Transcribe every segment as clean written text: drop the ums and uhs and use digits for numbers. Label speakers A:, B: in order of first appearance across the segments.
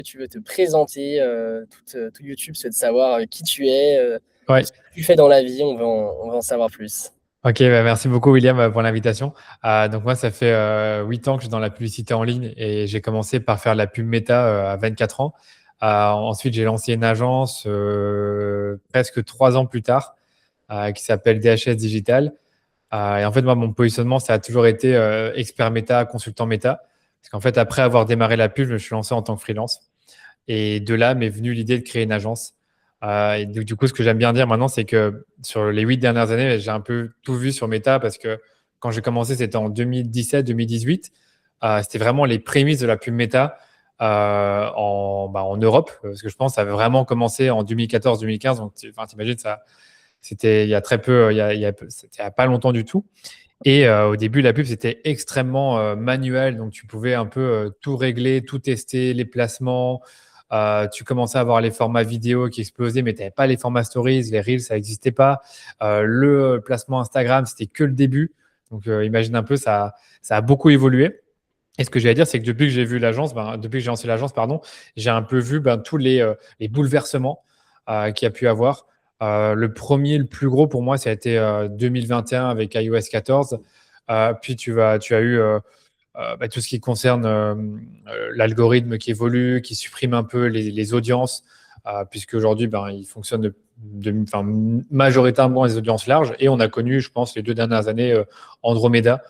A: tu veux te présenter. Tout YouTube souhaite savoir qui tu es,
B: Ouais.
A: ce que tu fais dans la vie. On va en savoir plus.
B: Ok, merci beaucoup William pour l'invitation. Donc moi, ça fait 8 ans que je suis dans la publicité en ligne et j'ai commencé par faire de la pub méta à 24 ans. Ensuite, j'ai lancé une agence presque 3 ans plus tard qui s'appelle DHS Digital. Et en fait, moi, mon positionnement, ça a toujours été expert méta, consultant méta. Parce qu'en fait, après avoir démarré la pub, je me suis lancé en tant que freelance. Et de là m'est venue l'idée de créer une agence. Et du coup, ce que j'aime bien dire maintenant, c'est que sur les 8 dernières années, j'ai un peu tout vu sur Meta parce que quand j'ai commencé, c'était en 2017-2018. C'était vraiment les prémices de la pub Meta en Europe. Parce que je pense que ça avait vraiment commencé en 2014-2015. Donc, t'imagines, c'était il y a très peu, c'était il y a pas longtemps du tout. Et au début, la pub, c'était extrêmement manuel. Donc, tu pouvais un peu tout régler, tout tester, les placements. Tu commençais à avoir les formats vidéo qui explosaient, mais tu n'avais pas les formats stories, les reels, ça n'existait pas. Le placement Instagram, c'était que le début. Donc, imagine un peu, ça a beaucoup évolué. Et ce que j'allais dire, c'est que depuis que j'ai vu l'agence, depuis que j'ai lancé l'agence, pardon, j'ai un peu vu tous les bouleversements qu'il y a pu avoir. Le premier, le plus gros pour moi, ça a été 2021 avec iOS 14. Puis tu as eu tout ce qui concerne l'algorithme qui évolue, qui supprime un peu les audiences, puisque aujourd'hui, il fonctionne majoritairement les audiences larges. Et on a connu, je pense, les 2 dernières années, Andromeda,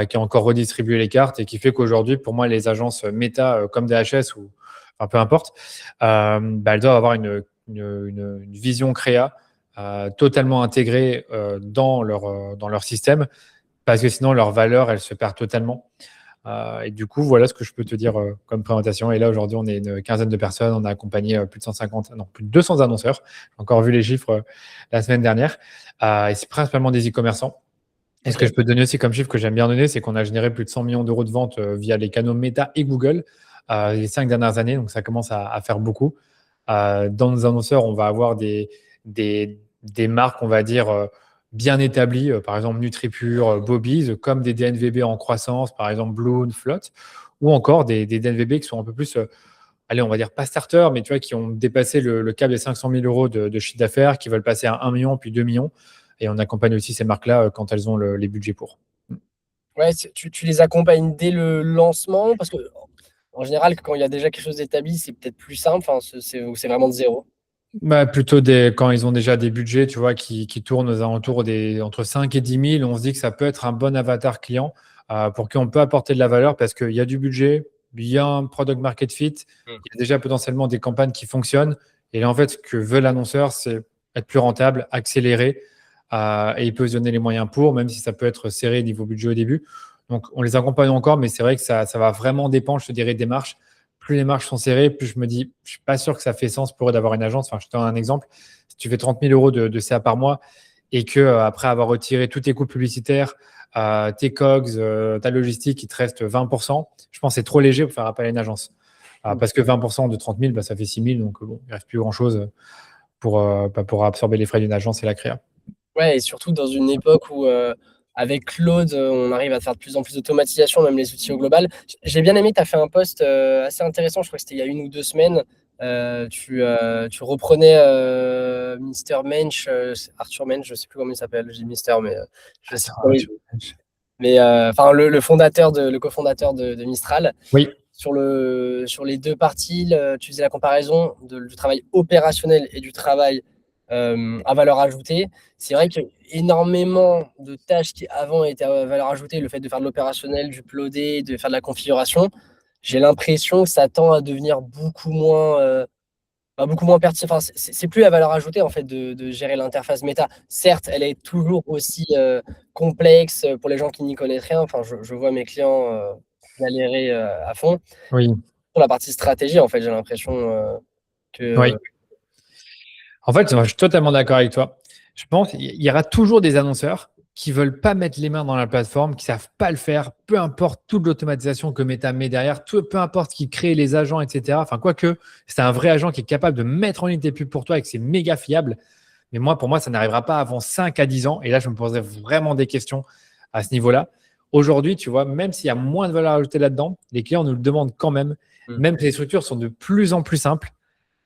B: qui a encore redistribué les cartes et qui fait qu'aujourd'hui, pour moi, les agences méta comme DHS ou peu importe, elles doivent avoir une vision créa totalement intégrée dans leur système, parce que sinon, leur valeur, elle se perd totalement. Et du coup, voilà ce que je peux te dire comme présentation. Et là, aujourd'hui, on est une quinzaine de personnes. On a accompagné plus de 200 annonceurs. J'ai encore vu les chiffres la semaine dernière. Et c'est principalement des e-commerçants. Et ce que je peux te donner aussi comme chiffre que j'aime bien donner, c'est qu'on a généré plus de 100 millions d'euros de ventes via les canaux Meta et Google les 5 dernières années. Donc, ça commence à faire beaucoup. Dans nos annonceurs, on va avoir des marques, on va dire, bien établies, par exemple NutriPure, Bobby's, comme des DNVB en croissance, par exemple Bloom, Flot, ou encore des DNVB qui sont un peu plus, allez, on va dire pas starter, mais tu vois, qui ont dépassé le cap des 500 000 euros de chiffre d'affaires, qui veulent passer à 1 million, puis 2 millions. Et on accompagne aussi ces marques-là quand elles ont les budgets pour.
A: Ouais, tu les accompagnes dès le lancement parce que, en général, quand il y a déjà quelque chose d'établi, c'est peut-être plus simple. Enfin, c'est vraiment de zéro.
B: Plutôt quand ils ont déjà des budgets, tu vois, qui tournent aux alentours entre 5 et 10 000, on se dit que ça peut être un bon avatar client pour qui on peut apporter de la valeur parce qu'il y a du budget, il y a un product market fit, il y a déjà potentiellement des campagnes qui fonctionnent. Et là, en fait, ce que veut l'annonceur, c'est être plus rentable, accélérer et il peut se donner les moyens pour, même si ça peut être serré niveau budget au début. Donc, on les accompagne encore, mais c'est vrai que ça va vraiment dépendre, je te dirais, des marches. Plus les marges sont serrées, plus je me dis, je ne suis pas sûr que ça fait sens pour eux d'avoir une agence. Enfin, je te donne un exemple. Si tu fais 30 000 euros de CA par mois et que après avoir retiré tous tes coûts publicitaires, tes COGS, ta logistique, il te reste 20%, je pense que c'est trop léger pour faire appel à une agence. Parce que 20% de 30 000, ça fait 6 000. Donc, bon, il ne reste plus grand-chose pour absorber les frais d'une agence et la créa.
A: Ouais, et surtout dans une époque où, avec Claude, on arrive à faire de plus en plus d'automatisation, même les outils au global. J'ai bien aimé, tu as fait un post assez intéressant, je crois que c'était il y a 1 ou 2 semaines. Tu reprenais Mr. Mensch, Arthur Mensch, je ne sais plus comment il s'appelle, j'ai Mister, mais je sais pas. Mais le cofondateur de Mistral.
B: Oui.
A: Sur les 2 parties, tu faisais la comparaison du travail opérationnel et du travail à valeur ajoutée. C'est vrai qu'il y a énormément de tâches qui avant étaient à valeur ajoutée, le fait de faire de l'opérationnel, du uploader, de faire de la configuration. J'ai l'impression que ça tend à devenir beaucoup moins pertinent. Enfin, c'est plus à valeur ajoutée en fait de gérer l'interface méta. Certes, elle est toujours aussi complexe pour les gens qui n'y connaissent rien. Enfin, je vois mes clients galérer à fond.
B: Oui.
A: Pour la partie stratégie, en fait, j'ai l'impression que.
B: Oui. En fait, je suis totalement d'accord avec toi. Je pense qu'il y aura toujours des annonceurs qui ne veulent pas mettre les mains dans la plateforme, qui ne savent pas le faire, peu importe toute l'automatisation que Meta met derrière, peu importe qui crée les agents, etc. Enfin, quoique, c'est un vrai agent qui est capable de mettre en ligne tes pubs pour toi et que c'est méga fiable. Mais pour moi, ça n'arrivera pas avant 5 à 10 ans. Et là, je me poserai vraiment des questions à ce niveau-là. Aujourd'hui, tu vois, même s'il y a moins de valeur ajoutée là-dedans, les clients nous le demandent quand même.
A: Mm.
B: même si les structures sont de plus en plus simples,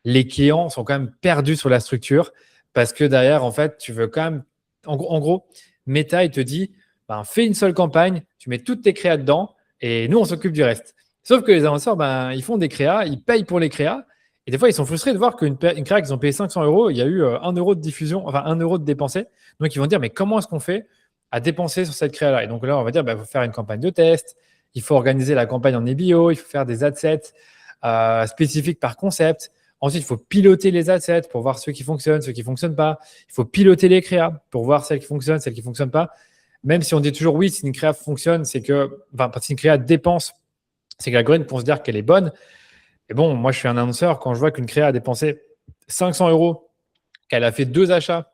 B: les clients sont quand même perdus sur la structure parce que derrière, en fait, tu veux quand même. En gros, Meta, il te dit ben, fais une seule campagne, tu mets toutes tes créas dedans et nous, on s'occupe du reste. Sauf que les annonceurs, ben, ils font des créas, ils payent pour les créas. Et des fois, ils sont frustrés de voir qu'une créa qu'ils ont payé 500 euros, il y a eu 1 euro de diffusion, enfin 1 euro de dépensé. Donc, ils vont dire mais comment est-ce qu'on fait à dépenser sur cette créa-là? Et donc là, on va dire il faut faire une campagne de test, il faut organiser la campagne en EBO, il faut faire des adsets spécifiques par concept. Ensuite, il faut piloter les assets pour voir ceux qui fonctionnent, ceux qui ne fonctionnent pas. Il faut piloter les créas pour voir celles qui fonctionnent, celles qui ne fonctionnent pas. Même si on dit toujours oui, si une créa fonctionne, c'est que, enfin, si une créa dépense, c'est que l'algorithme considère qu'elle est bonne. Et bon, moi, je suis un annonceur. Quand je vois qu'une créa a dépensé 500 euros, qu'elle a fait 2 achats,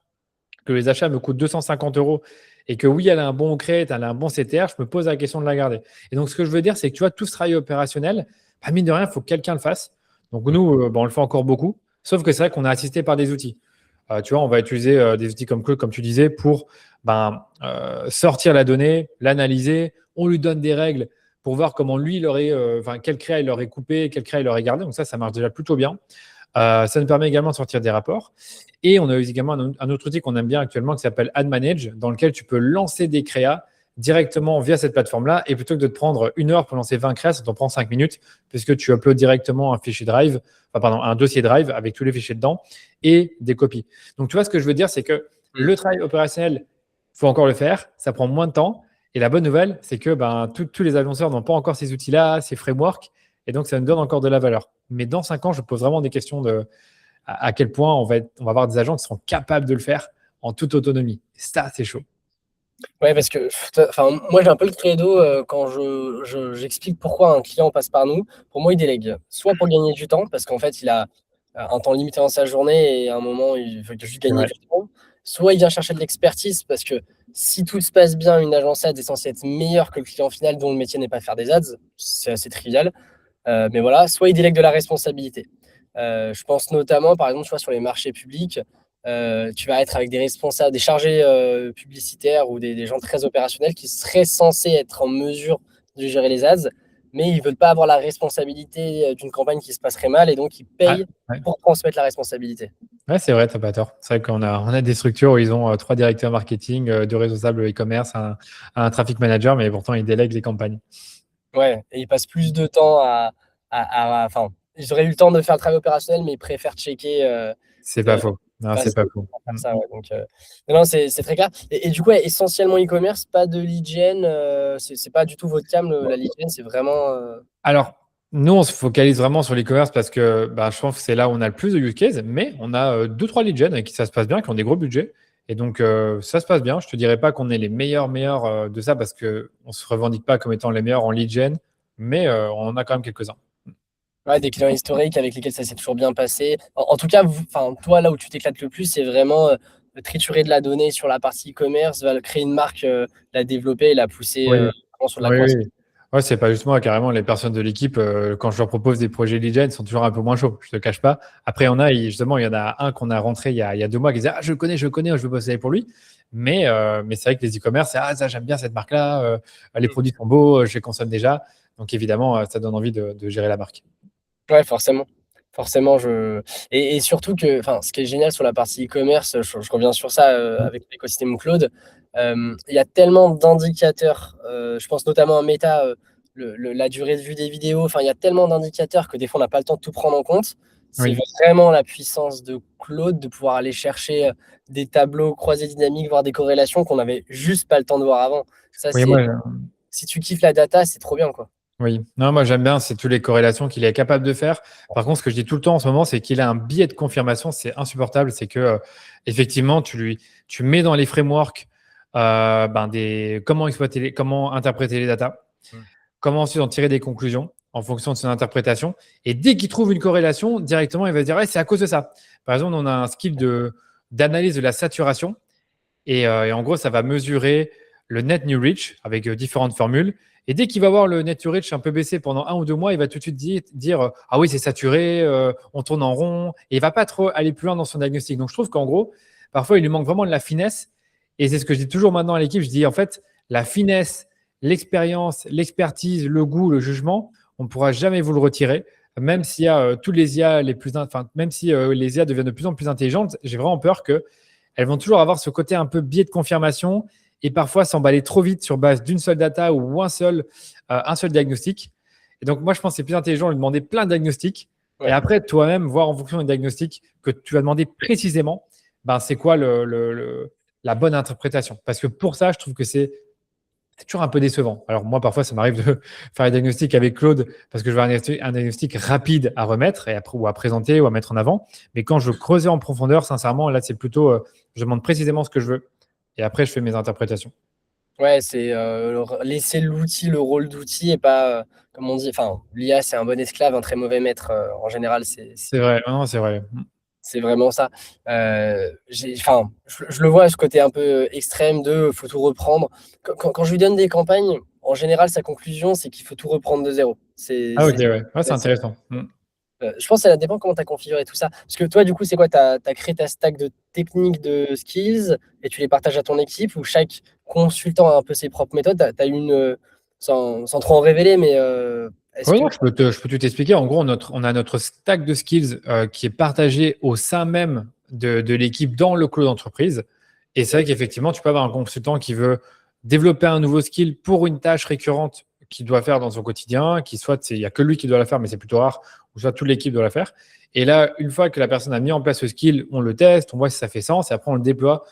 B: que les achats me coûtent 250 euros et que oui, elle a un bon crate, elle a un bon CTR, je me pose la question de la garder. Et donc, ce que je veux dire, c'est que tu vois, tout ce travail opérationnel, bah, mine de rien, il faut que quelqu'un le fasse. Donc, nous, on le fait encore beaucoup. Sauf que c'est vrai qu'on est assisté par des outils. Tu vois, on va utiliser des outils comme Claude, comme tu disais, pour sortir la donnée, l'analyser. On lui donne des règles pour voir comment lui, il aurait, quel créa il aurait coupé, quel créa il aurait gardé. Donc, ça marche déjà plutôt bien. Ça nous permet également de sortir des rapports. Et on a également un autre outil qu'on aime bien actuellement qui s'appelle AdManage, dans lequel tu peux lancer des créas directement via cette plateforme-là. Et plutôt que de te prendre 1 heure pour lancer 20 créas, ça t'en prend 5 minutes, puisque tu uploads directement un fichier Drive, un dossier Drive avec tous les fichiers dedans et des copies. Donc, tu vois, ce que je veux dire, c'est que le travail opérationnel, il faut encore le faire, ça prend moins de temps. Et la bonne nouvelle, c'est que tous les annonceurs n'ont pas encore ces outils-là, ces frameworks, et donc ça nous donne encore de la valeur. Mais dans 5 ans, je pose vraiment des questions de à quel point on va avoir des agents qui seront capables de le faire en toute autonomie. Ça, c'est chaud.
A: Ouais, parce que moi, j'ai un peu le credo quand j'explique pourquoi un client passe par nous. Pour moi, il délègue soit pour gagner du temps, parce qu'en fait, il a un temps limité dans sa journée et à un moment, il faut juste gagner du temps. Soit il vient chercher de l'expertise, parce que si tout se passe bien, une agence ads est censée être meilleure que le client final dont le métier n'est pas de faire des ads. C'est assez trivial. Mais voilà, soit il délègue de la responsabilité. Je pense notamment, par exemple, tu vois, sur les marchés publics, tu vas être avec des responsables, des chargés publicitaires ou des gens très opérationnels qui seraient censés être en mesure de gérer les ads, mais ils ne veulent pas avoir la responsabilité d'une campagne qui se passerait mal et donc ils payent pour transmettre la responsabilité.
B: Ouais, c'est vrai, tu n'as pas tort. C'est vrai qu'on a des structures où ils ont 3 directeurs marketing, 2 responsables e-commerce, un traffic manager, mais pourtant ils délèguent les campagnes.
A: Ouais, et ils passent plus de temps enfin, ils auraient eu le temps de faire le travail opérationnel, mais ils préfèrent checker.
B: C'est pas faux. Non, c'est pas faux.
A: Ça, ouais. Donc, non, c'est très clair. Et du coup, essentiellement e-commerce, pas de lead gen. C'est pas du tout votre cam, la lead gen, c'est vraiment.
B: Alors, nous, on se focalise vraiment sur l'e-commerce parce que je pense que c'est là où on a le plus de use case, mais on a 2-3 lead gen avec qui ça se passe bien, qui ont des gros budgets. Et donc, ça se passe bien. Je ne te dirais pas qu'on est les meilleurs de ça parce qu'on ne se revendique pas comme étant les meilleurs en lead gen, mais on en a quand même quelques-uns.
A: Ouais, des clients historiques avec lesquels ça s'est toujours bien passé. En tout cas, toi, là où tu t'éclates le plus, c'est vraiment triturer de la donnée sur la partie e-commerce, créer une marque, la développer et la pousser sur la croissance.
B: Oui. Ouais, c'est pas justement carrément les personnes de l'équipe, quand je leur propose des projets lead gen, ils sont toujours un peu moins chauds, je te cache pas. Après, il y en a un qu'on a rentré il y a 2 mois qui disait je le connais, je veux bosser pour lui. Mais c'est vrai que les e-commerce, ça j'aime bien cette marque-là, les produits sont beaux, je les consomme déjà. Donc évidemment, ça donne envie de gérer la marque.
A: Ouais, forcément. Forcément, et surtout que, ce qui est génial sur la partie e-commerce, je reviens sur ça avec l'écosystème Claude, il y a tellement d'indicateurs, je pense notamment à Meta, la durée de vue des vidéos, il y a tellement d'indicateurs que des fois on n'a pas le temps de tout prendre en compte. C'est vraiment la puissance de Claude de pouvoir aller chercher des tableaux croisés dynamiques, voir des corrélations qu'on n'avait juste pas le temps de voir avant. Ça, si tu kiffes la data, c'est trop bien, quoi.
B: Oui, non, moi j'aime bien, c'est toutes les corrélations qu'il est capable de faire. Par contre, ce que je dis tout le temps en ce moment, c'est qu'il a un biais de confirmation, c'est insupportable. C'est que effectivement, tu mets dans les frameworks comment interpréter les datas, comment ensuite en tirer des conclusions en fonction de son interprétation. Et dès qu'il trouve une corrélation, directement, il va se dire c'est à cause de ça. Par exemple, on a un skill d'analyse de la saturation. Et en gros, ça va mesurer le net new reach avec différentes formules. Et dès qu'il va voir le net new reach un peu baisser pendant 1 ou 2 mois, il va tout de suite dire ah oui, c'est saturé, on tourne en rond. Et il ne va pas trop aller plus loin dans son diagnostic. Donc, je trouve qu'en gros, parfois, il lui manque vraiment de la finesse. Et c'est ce que je dis toujours maintenant à l'équipe. Je dis en fait, la finesse, l'expérience, l'expertise, le goût, le jugement, on ne pourra jamais vous le retirer. Même s'il y a tous les IA même si les IA deviennent de plus en plus intelligentes, j'ai vraiment peur qu'elles vont toujours avoir ce côté un peu biais de confirmation et parfois s'emballer trop vite sur base d'une seule data ou un seul diagnostic. Et donc, moi, je pense que c'est plus intelligent de lui demander plein de diagnostics et
A: Ouais.
B: après, toi-même, voir en fonction des diagnostics que tu vas demander précisément, ben, c'est quoi la bonne interprétation. Parce que pour ça, je trouve que c'est toujours un peu décevant. Alors moi, parfois, ça m'arrive de faire un diagnostic avec Claude parce que je veux un diagnostic rapide à remettre et après, ou à présenter ou à mettre en avant. Mais quand je creusais en profondeur, sincèrement, là, c'est plutôt, je demande précisément ce que je veux et après, je fais mes interprétations.
A: Ouais, c'est laisser l'outil, le rôle d'outil et pas, comme on dit, enfin, l'IA, c'est un bon esclave, un très mauvais maître. En général,
B: C'est vrai, non, c'est vrai.
A: c'est vraiment ça. Enfin, je le vois, ce côté un peu extrême de faut tout reprendre. Quand je lui donne des campagnes, en général, sa conclusion, c'est qu'il faut tout reprendre de zéro.
B: Ah, ok, ouais, ouais, c'est
A: C'est-
B: intéressant.
A: je pense que ça dépend comment tu as configuré tout ça. Parce que toi, du coup, c'est quoi? Tu as créé ta stack de techniques, de skills, et tu les partages à ton équipe, ou chaque consultant a un peu ses propres méthodes. Tu as une, sans trop en révéler, mais est-ce
B: Oui,
A: que...
B: non, je peux tout expliquer. En gros, on a notre stack de skills qui est partagé au sein même de l'équipe dans le cloud d'entreprise. Et c'est vrai qu'effectivement, tu peux avoir un consultant qui veut développer un nouveau skill pour une tâche récurrente qu'il doit faire dans son quotidien, qui soit, il n'y a que lui qui doit la faire, mais c'est plutôt rare, ou soit toute l'équipe doit la faire. Et là, une fois que la personne a mis en place ce skill, on le teste, on voit si ça fait sens, et après on le déploie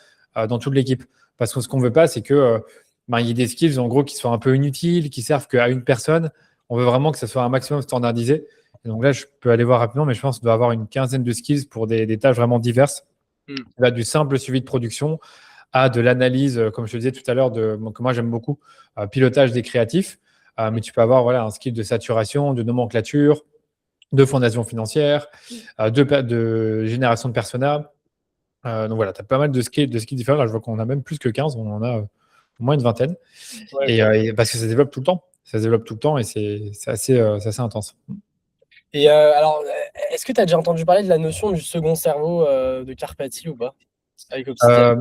B: dans toute l'équipe. Parce que ce qu'on ne veut pas, c'est que ben, il y ait des skills en gros qui soient un peu inutiles, qui servent qu'à une personne. On veut vraiment que ça soit un maximum standardisé. Et donc là, je peux aller voir rapidement, mais je pense qu'on doit avoir une quinzaine de skills pour des tâches vraiment diverses.
A: Hmm.
B: Là, du simple suivi de production à de l'analyse, comme je te disais tout à l'heure, que moi j'aime beaucoup, pilotage des créatifs. Mais tu peux avoir voilà, un skill de saturation, de nomenclature, de fondation financière, de génération de persona. Donc voilà, tu as pas mal de skills différents. Là, je vois qu'on a même plus que 15, on en a au moins une vingtaine.
A: Ouais,
B: Et,
A: ok.
B: parce que ça se développe tout le temps. Ça se développe tout le temps et c'est assez intense.
A: Et alors, est-ce que tu as déjà entendu parler de la notion du second cerveau de Karpati ou pas? Avec Obsidian.
B: Euh,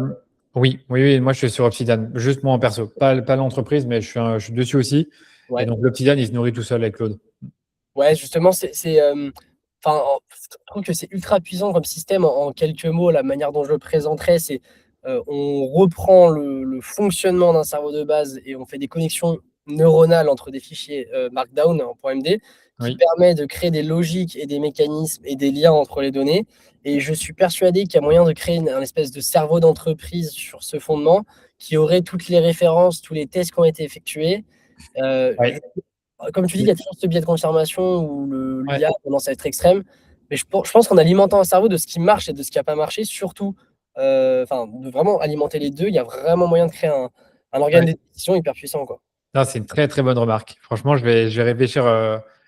B: oui, oui, oui, moi je suis sur Obsidian, juste moi en perso, pas l'entreprise, mais je suis dessus aussi. Et
A: Ouais.
B: donc l'Obsidian, il se nourrit tout seul avec Claude.
A: Ouais, justement, enfin, je trouve que c'est ultra puissant comme système. En quelques mots, la manière dont je le présenterai, c'est on reprend le fonctionnement d'un cerveau de base et on fait des connexions neuronales entre des fichiers Markdown en .md qui
B: Oui,
A: permet de créer des logiques et des mécanismes et des liens entre les données. Et je suis persuadé qu'il y a moyen de créer un espèce de cerveau d'entreprise sur ce fondement qui aurait toutes les références, tous les tests qui ont été effectués. Euh,
B: ouais,
A: Comme tu dis, il y a toujours ce biais de confirmation où
B: ouais,
A: l'IA commence à être extrême. Mais je pense qu'en alimentant un cerveau de ce qui marche et de ce qui n'a pas marché, surtout, enfin, de vraiment alimenter les deux, il y a vraiment moyen de créer un organe
B: ouais.
A: de décision hyper puissant, quoi.
B: Non, c'est une très très bonne remarque. Franchement, je vais réfléchir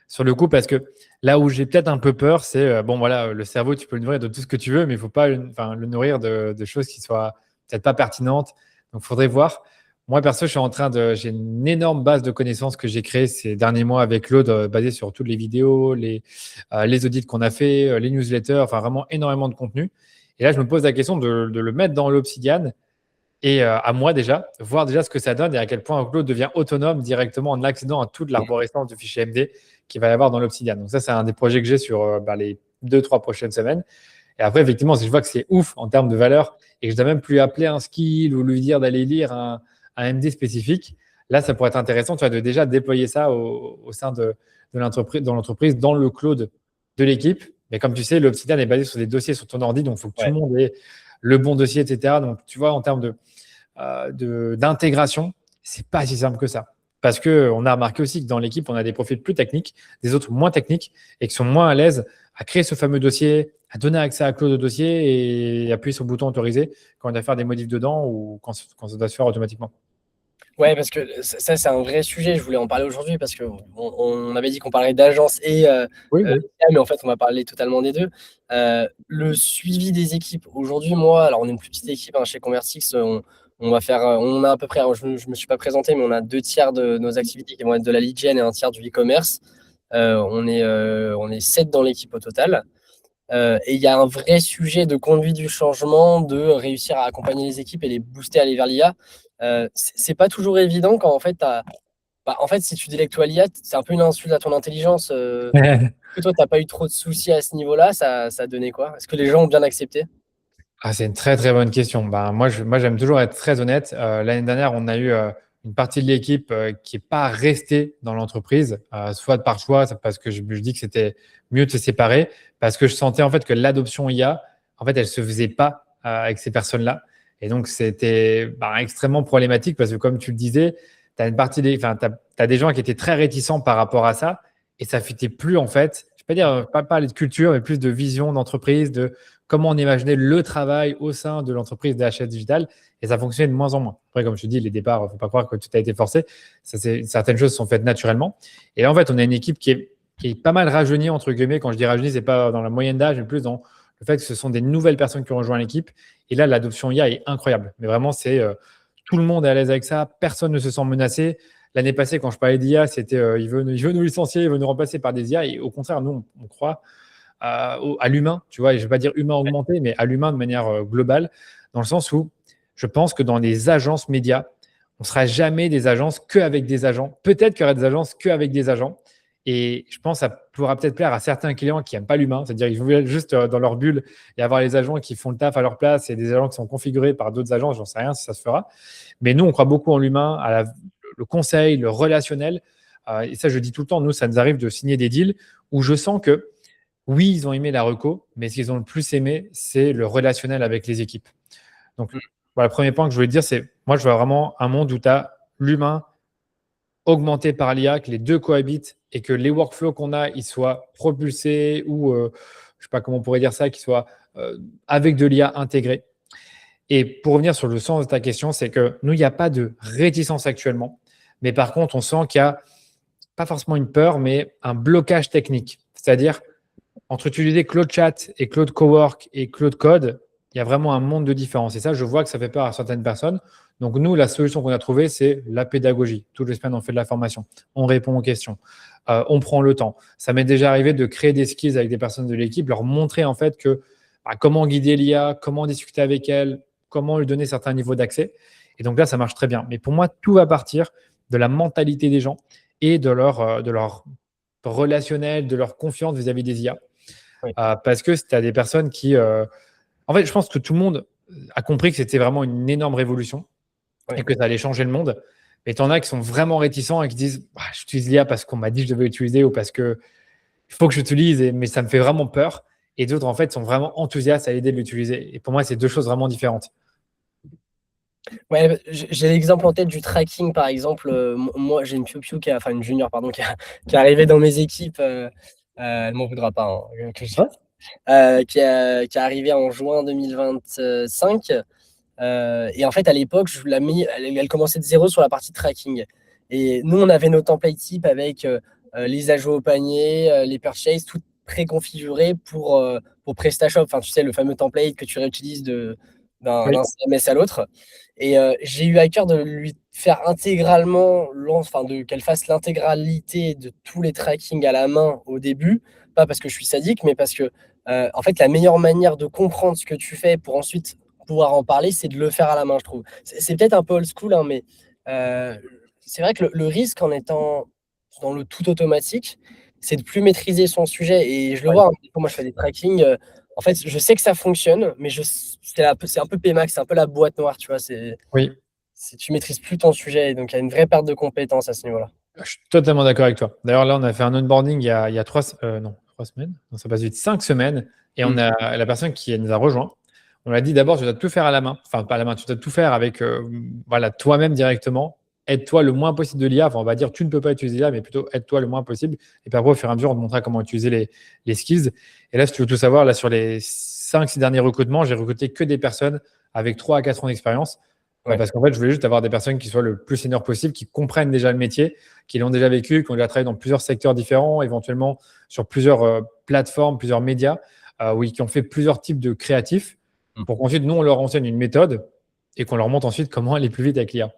B: sur le coup parce que là où j'ai peut-être un peu peur, c'est bon voilà, le cerveau, tu peux le nourrir de tout ce que tu veux, mais il ne faut pas enfin, le nourrir de choses qui soient peut-être pas pertinentes. Donc, il faudrait voir. Moi, perso, j'ai une énorme base de connaissances que j'ai créée ces derniers mois avec Claude, basée sur toutes les vidéos, les audits qu'on a fait, les newsletters, enfin vraiment énormément de contenu. Et là, je me pose la question de le mettre dans l'Obsidian et à moi déjà, voir déjà ce que ça donne et à quel point Claude devient autonome directement en accédant à toute l'arborescence du fichier MD qu'il va y avoir dans l'Obsidian. Donc ça, c'est un des projets que j'ai sur les 2, 3 prochaines semaines. Et après, effectivement, si je vois que c'est ouf en termes de valeur et que je dois même plus appeler un skill ou lui dire d'aller lire un MD spécifique, là, ça pourrait être intéressant, tu vois, de déjà déployer ça au sein de l'entreprise, dans le cloud de l'équipe. Mais comme tu sais, l'Obsidian est basé sur des dossiers sur ton ordi, donc il faut que tout
A: Ouais.
B: le monde ait le bon dossier, etc. Donc, tu vois, en termes d'intégration, c'est pas si simple que ça. Parce qu'on a remarqué aussi que dans l'équipe, on a des profils plus techniques, des autres moins techniques, et qui sont moins à l'aise à créer ce fameux dossier, à donner accès à Claude au dossier et appuyer sur le bouton autorisé quand on doit faire des modifs dedans ou quand ça doit se faire automatiquement.
A: Ouais, parce que ça, c'est un vrai sujet. Je voulais en parler aujourd'hui parce qu'on avait dit qu'on parlerait d'agence et
B: Oui, oui.
A: IA, mais en fait, on va parler totalement des deux. Le suivi des équipes. Aujourd'hui, moi, alors on est une plus petite équipe hein, chez Convertix. On va faire, on a à peu près, alors, je ne me suis pas présenté, mais on a 2 tiers de nos activités qui vont être de la lead gen et un tiers du e-commerce. On est 7 dans l'équipe au total. Et il y a un vrai sujet de conduite du changement, de réussir à accompagner les équipes et les booster à aller vers l'IA. C'est pas toujours évident quand en fait Bah, en fait, si tu délègues toi l'IA, c'est un peu une insulte à ton intelligence. Que toi, t'as pas eu trop de soucis à ce niveau-là, ça a donné quoi? Est-ce que les gens ont bien accepté?
B: Ah, c'est une très très bonne question. Ben, moi, j'aime toujours être très honnête. L'année dernière, on a eu une partie de l'équipe qui n'est pas restée dans l'entreprise, soit par choix, parce que je dis que c'était mieux de se séparer, parce que je sentais en fait que l'adoption IA, en fait, elle se faisait pas avec ces personnes-là. Et donc, c'était extrêmement problématique parce que, comme tu le disais, tu as une partie enfin, t'as des gens qui étaient très réticents par rapport à ça et ça ne fitait plus en fait. Je ne vais pas dire pas parler de culture, mais plus de vision d'entreprise, de comment on imaginait le travail au sein de l'entreprise DHS Digital et ça fonctionnait de moins en moins. Après, comme je te dis, les départs, il ne faut pas croire que tout a été forcé. Certaines choses sont faites naturellement. Et là, en fait, on a une équipe qui est pas mal rajeunie, entre guillemets. Quand je dis rajeunie, ce n'est pas dans la moyenne d'âge, mais plus dans le fait que ce sont des nouvelles personnes qui ont rejoint l'équipe. Et là, l'adoption IA est incroyable. Mais vraiment, c'est tout le monde est à l'aise avec ça. Personne ne se sent menacé. L'année passée, quand je parlais d'IA, c'était il veut nous licencier, il veut nous remplacer par des IA. Et au contraire, nous, on croit à l'humain, tu vois, et je ne vais pas dire humain augmenté, mais à l'humain de manière globale, dans le sens où je pense que dans les agences médias, on ne sera jamais des agences qu'avec des agents. Peut-être qu'il y aura des agences qu'avec des agents. Et je pense que ça pourra peut-être plaire à certains clients qui n'aiment pas l'humain, c'est-à-dire qu'ils veulent juste dans leur bulle et avoir les agents qui font le taf à leur place et des agents qui sont configurés par d'autres agences, j'en sais rien si ça se fera. Mais nous, on croit beaucoup en l'humain, le conseil, le relationnel. Et ça, je dis tout le temps, nous, ça nous arrive de signer des deals où je sens que oui, ils ont aimé la reco, mais ce qu'ils ont le plus aimé, c'est le relationnel avec les équipes. Donc, voilà, le premier point que je voulais dire, c'est moi, je vois vraiment un monde où tu as l'humain augmenté par l'IA, que les deux cohabitent et que les workflows qu'on a, ils soient propulsés ou, je ne sais pas comment on pourrait dire ça, qu'ils soient avec de l'IA intégrée. Et pour revenir sur le sens de ta question, c'est que nous, il n'y a pas de réticence actuellement. Mais par contre, on sent qu'il y a pas forcément une peur, mais un blocage technique. C'est-à-dire, entre utiliser Claude Chat et Claude Cowork et Claude Code, il y a vraiment un monde de différence. Et ça, je vois que ça fait peur à certaines personnes. Donc, nous, la solution qu'on a trouvée, c'est la pédagogie. Toutes les semaines, on fait de la formation. On répond aux questions. On prend le temps. Ça m'est déjà arrivé de créer des skills avec des personnes de l'équipe, leur montrer en fait que comment guider l'IA, comment discuter avec elle, comment lui donner certains niveaux d'accès. Et donc là, ça marche très bien. Mais pour moi, tout va partir de la mentalité des gens et de leur relationnel, de leur confiance vis-à-vis des IA.
A: Oui.
B: Parce que tu as des personnes qui. En fait, je pense que tout le monde a compris que c'était vraiment une énorme révolution
A: Oui.
B: et que ça allait changer le monde. Mais tu en as qui sont vraiment réticents et qui disent j'utilise l'IA parce qu'on m'a dit que je devais l'utiliser ou parce qu'il faut que j'utilise, mais ça me fait vraiment peur. Et d'autres, en fait, sont vraiment enthousiastes à l'idée de l'utiliser. Et pour moi, c'est deux choses vraiment différentes.
A: Ouais, j'ai l'exemple en tête du tracking, par exemple. Moi, j'ai une piou-piou enfin une junior, pardon, qui est arrivée dans mes équipes. Elle m'en voudra pas, hein, qui est arrivée en juin 2025. Et en fait, à l'époque, je l'ai mis, elle commençait de zéro sur la partie tracking. Et nous, on avait nos templates types avec les ajouts au panier, les purchases, tout préconfiguré pour PrestaShop. Enfin, tu sais, le fameux template que tu réutilises
B: Oui,
A: d'un CMS à l'autre. Et j'ai eu à cœur de lui faire intégralement, enfin, qu'elle fasse l'intégralité de tous les trackings à la main au début. Pas parce que je suis sadique, mais parce que, en fait, la meilleure manière de comprendre ce que tu fais pour ensuite pouvoir en parler, c'est de le faire à la main, je trouve. C'est peut-être un peu old school, hein, mais c'est vrai que le risque en étant dans le tout automatique, c'est de plus maîtriser son sujet. Et je le vois, hein, moi je fais des trackings. En fait, je sais que ça fonctionne, mais c'est un peu PMAX, c'est un peu la boîte noire, tu vois.
B: oui.
A: Tu maîtrises plus ton sujet, et donc il y a une vraie perte de compétences à ce niveau-là.
B: Je suis totalement d'accord avec toi. D'ailleurs, là, on a fait un onboarding il y a 3 semaines. Non, ça passe vite, 5 semaines. Et on
A: Mm.
B: a la personne qui nous a rejoint. On l'a dit d'abord, tu dois tout faire à la main. Enfin, pas à la main, tu dois tout faire avec voilà, toi-même directement. Aide-toi le moins possible de l'IA. Enfin, on va dire, tu ne peux pas utiliser l'IA, mais plutôt aide-toi le moins possible. Et puis après, au fur et à mesure, on te montrera comment utiliser les skills. Et là, si tu veux tout savoir, là, sur les 5-6 derniers recrutements, j'ai recruté que des personnes avec 3 à 4 ans d'expérience.
A: Ouais.
B: Parce qu'en fait, je voulais juste avoir des personnes qui soient le plus senior possible, qui comprennent déjà le métier, qui l'ont déjà vécu, qui ont déjà travaillé dans plusieurs secteurs différents, éventuellement sur plusieurs plateformes, plusieurs médias, oui, qui ont fait plusieurs types de créatifs,
A: Mm.
B: pour qu'ensuite, nous, on leur enseigne une méthode et qu'on leur montre ensuite comment aller plus vite avec l'IA.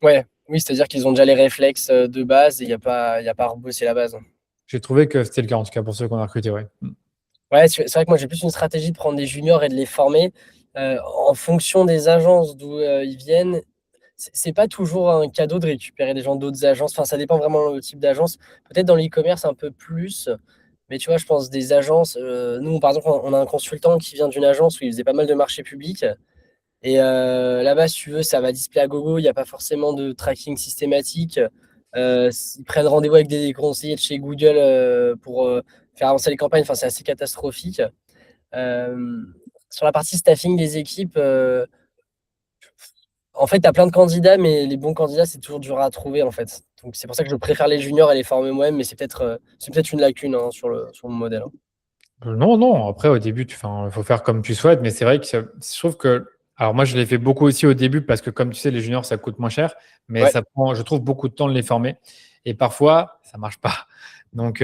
A: Ouais, oui, c'est-à-dire qu'ils ont déjà les réflexes de base et il y a pas à rebosser la base.
B: J'ai trouvé que c'était le cas, en tout cas, pour ceux qu'on a recrutés, ouais.
A: Ouais, c'est vrai que moi j'ai plus une stratégie de prendre des juniors et de les former en fonction des agences d'où ils viennent. c'est pas toujours un cadeau de récupérer des gens d'autres agences. Enfin, ça dépend vraiment le type d'agence. Peut-être dans l'e-commerce un peu plus. Mais tu vois, je pense des agences. Nous, par exemple, on a un consultant qui vient d'une agence où il faisait pas mal de marchés publics. Et là-bas, si tu veux, ça va display à gogo. Il n'y a pas forcément de tracking systématique. Ils prennent rendez-vous avec des conseillers de chez Google pour faire avancer les campagnes. Enfin, c'est assez catastrophique. Euh, sur la partie staffing des équipes, en fait, tu as plein de candidats, mais les bons candidats, c'est toujours dur à trouver, en fait. Donc, c'est pour ça que je préfère les juniors et les former moi-même, mais c'est peut-être une lacune hein, sur mon modèle. Hein.
B: Non, non. Après, au début, il faut faire comme tu souhaites. Mais c'est vrai que je trouve que. Alors, moi, je l'ai fait beaucoup aussi au début parce que, comme tu sais, les juniors, ça coûte moins cher. Mais
A: Ouais.
B: ça prend, je trouve, beaucoup de temps de les former. Et parfois, ça marche pas. Donc,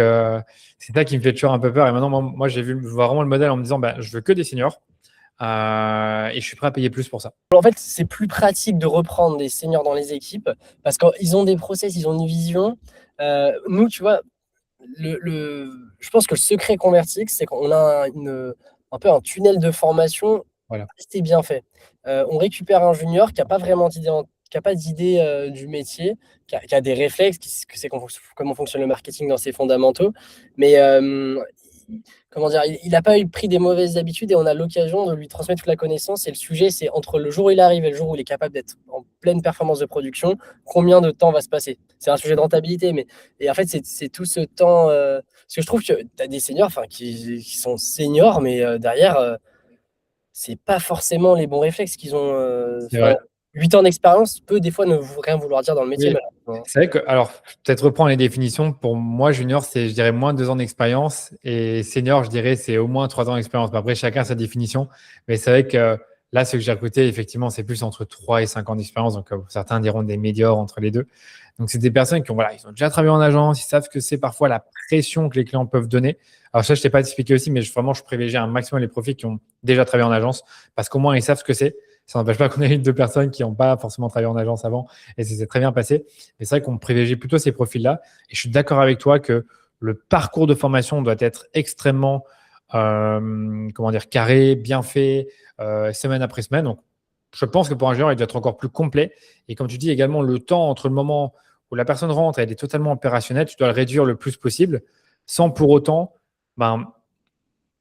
B: c'est ça qui me fait toujours un peu peur. Et maintenant, moi j'ai je vois vraiment le modèle en me disant, je veux que des seniors. Et je suis prêt à payer plus pour ça.
A: En fait, c'est plus pratique de reprendre des seniors dans les équipes parce qu'ils ont des process, ils ont une vision. Nous, tu vois, je pense que le secret Convertix, c'est qu'on a un peu un tunnel de formation
B: Voilà.
A: assez bien fait. On récupère un junior qui n'a pas vraiment d'idée, qui a pas d'idée du métier, qui a des réflexes, que c'est comment fonctionne le marketing dans ses fondamentaux, mais comment dire, il n'a pas pris des mauvaises habitudes et on a l'occasion de lui transmettre toute la connaissance. Et le sujet, c'est entre le jour où il arrive et le jour où il est capable d'être en pleine performance de production, combien de temps va se passer. C'est un sujet de rentabilité, mais et en fait, c'est tout ce temps. Parce que je trouve que tu as des seniors qui sont seniors, mais derrière, c'est pas forcément les bons réflexes qu'ils ont.
B: C'est vrai.
A: 8 ans d'expérience peut des fois ne rien vouloir dire dans le métier.
B: Oui.
A: Malheureusement.
B: C'est vrai que, alors, peut-être reprendre les définitions. Pour moi, junior, c'est, je dirais, moins de 2 ans d'expérience. Et senior, je dirais, c'est au moins 3 ans d'expérience. Mais après, chacun a sa définition. Mais c'est vrai que là, ce que j'ai recruté, effectivement, c'est plus entre 3 et 5 ans d'expérience. Donc, certains diront des médiors entre les deux. Donc, c'est des personnes qui ont, voilà, ils ont déjà travaillé en agence. Ils savent que c'est parfois la pression que les clients peuvent donner. Alors, ça, je ne t'ai pas expliqué aussi, mais vraiment, je privilégie un maximum les profils qui ont déjà travaillé en agence parce qu'au moins, ils savent ce que c'est. Ça n'empêche pas qu'on ait une deux personnes qui n'ont pas forcément travaillé en agence avant et ça s'est très bien passé. Mais c'est vrai qu'on privilégie plutôt ces profils-là. Et je suis d'accord avec toi que le parcours de formation doit être extrêmement comment dire, carré, bien fait, semaine après semaine. Donc, je pense que pour un junior, il doit être encore plus complet. Et comme tu dis également, le temps entre le moment où la personne rentre et elle est totalement opérationnelle, tu dois le réduire le plus possible sans pour autant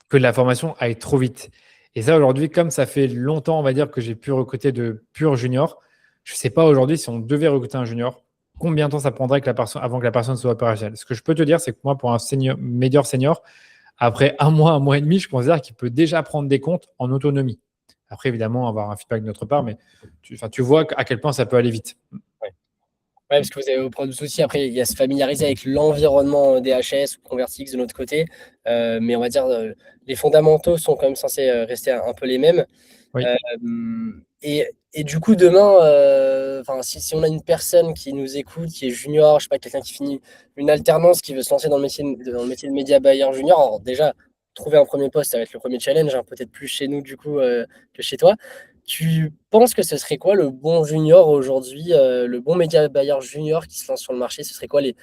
B: que la formation aille trop vite. Et ça, aujourd'hui, comme ça fait longtemps, on va dire, que j'ai pu recruter de purs juniors, je ne sais pas aujourd'hui si on devait recruter un junior, combien de temps ça prendrait avant que la personne soit opérationnelle. Ce que je peux te dire, c'est que moi, pour un senior, meilleur senior, après un mois et demi, je considère qu'il peut déjà prendre des comptes en autonomie. Après, évidemment, avoir un feedback de notre part, mais tu vois à quel point ça peut aller vite.
A: Ouais, parce que vous avez vos propres soucis. Après, il y a se familiariser avec l'environnement DHS ou Convertix de notre côté. Mais on va dire, les fondamentaux sont quand même censés rester un peu les mêmes.
B: Oui.
A: Euh, et du coup, demain, si on a une personne qui nous écoute, qui est junior, je sais pas, quelqu'un qui finit une alternance, qui veut se lancer dans le métier de média buyer junior, alors déjà, trouver un premier poste, ça va être le premier challenge, hein, peut-être plus chez nous du coup que chez toi. Tu penses que ce serait quoi le bon junior aujourd'hui, le bon média buyer junior qui se lance sur le marché? Ce serait quoi les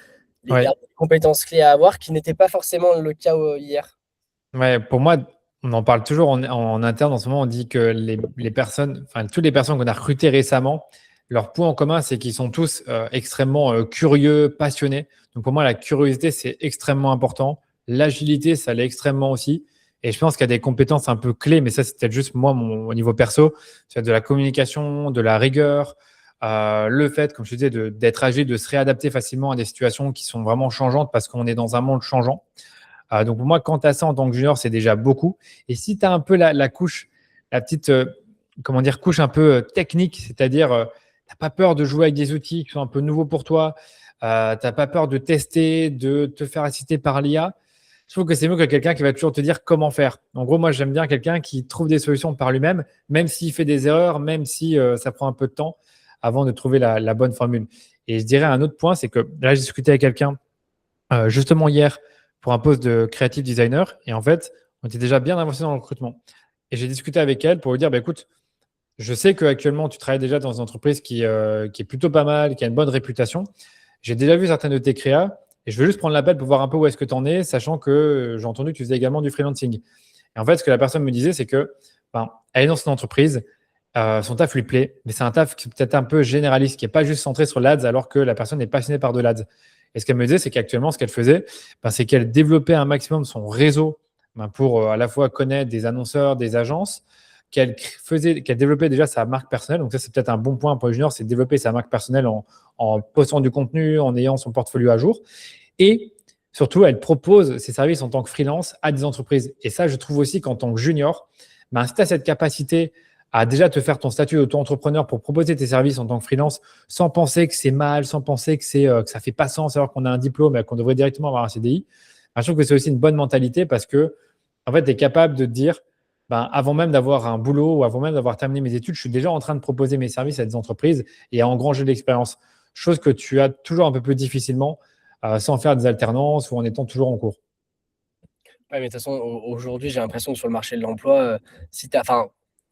B: Ouais.
A: compétences clés à avoir qui n'étaient pas forcément le cas hier?
B: Ouais, pour moi, on en parle toujours en interne. En ce moment, on dit que les personnes, enfin, toutes les personnes qu'on a recrutées récemment, leur point en commun, c'est qu'ils sont tous extrêmement curieux, passionnés. Donc, pour moi, la curiosité, c'est extrêmement important. L'agilité, ça l'est extrêmement aussi. Et je pense qu'il y a des compétences un peu clés, mais ça, c'est peut-être juste moi, au niveau perso. C'est de la communication, de la rigueur, le fait, comme je te disais, d'être agile, de se réadapter facilement à des situations qui sont vraiment changeantes parce qu'on est dans un monde changeant. Donc pour moi, quand tu as ça en tant que junior, c'est déjà beaucoup. Et si tu as un peu la couche, la petite comment dire, couche un peu technique, c'est-à-dire tu n'as pas peur de jouer avec des outils qui sont un peu nouveaux pour toi, tu n'as pas peur de tester, de te faire assister par l'IA, je trouve que c'est mieux que quelqu'un qui va toujours te dire comment faire. En gros, moi, j'aime bien quelqu'un qui trouve des solutions par lui-même, même s'il fait des erreurs, même si ça prend un peu de temps avant de trouver la bonne formule. Et je dirais un autre point, c'est que là, j'ai discuté avec quelqu'un justement hier pour un poste de creative designer. Et en fait, on était déjà bien avancé dans le recrutement. Et j'ai discuté avec elle pour lui dire, écoute, je sais qu'actuellement, tu travailles déjà dans une entreprise qui est plutôt pas mal, qui a une bonne réputation. J'ai déjà vu certaines de tes créas et je veux juste prendre l'appel pour voir un peu où est-ce que tu en es, sachant que j'ai entendu que tu faisais également du freelancing. Et en fait, ce que la personne me disait, c'est que elle est dans son entreprise, Son taf lui plaît, mais c'est un taf qui est peut-être un peu généraliste, qui n'est pas juste centré sur l'ADS, alors que la personne est passionnée par de l'ADS. Et ce qu'elle me disait, c'est qu'actuellement, ce qu'elle faisait, c'est qu'elle développait un maximum son réseau pour à la fois connaître des annonceurs, des agences, qu'elle développait déjà sa marque personnelle. Donc ça, c'est peut-être un bon point pour les juniors, c'est de développer sa marque personnelle en postant du contenu, en ayant son portfolio à jour. Et surtout, elle propose ses services en tant que freelance à des entreprises. Et ça, je trouve aussi qu'en tant que junior, si tu as cette capacité à déjà te faire ton statut d'auto-entrepreneur pour proposer tes services en tant que freelance sans penser que c'est mal, sans penser que ça fait pas sens alors qu'on a un diplôme et qu'on devrait directement avoir un CDI, je trouve que c'est aussi une bonne mentalité parce que en fait, tu es capable de te dire avant même d'avoir un boulot ou avant même d'avoir terminé mes études, je suis déjà en train de proposer mes services à des entreprises et à engranger de l'expérience. Chose que tu as toujours un peu plus difficilement sans faire des alternances ou en étant toujours en cours.
A: Ouais, mais de toute façon, aujourd'hui, j'ai l'impression que sur le marché de l'emploi, si tu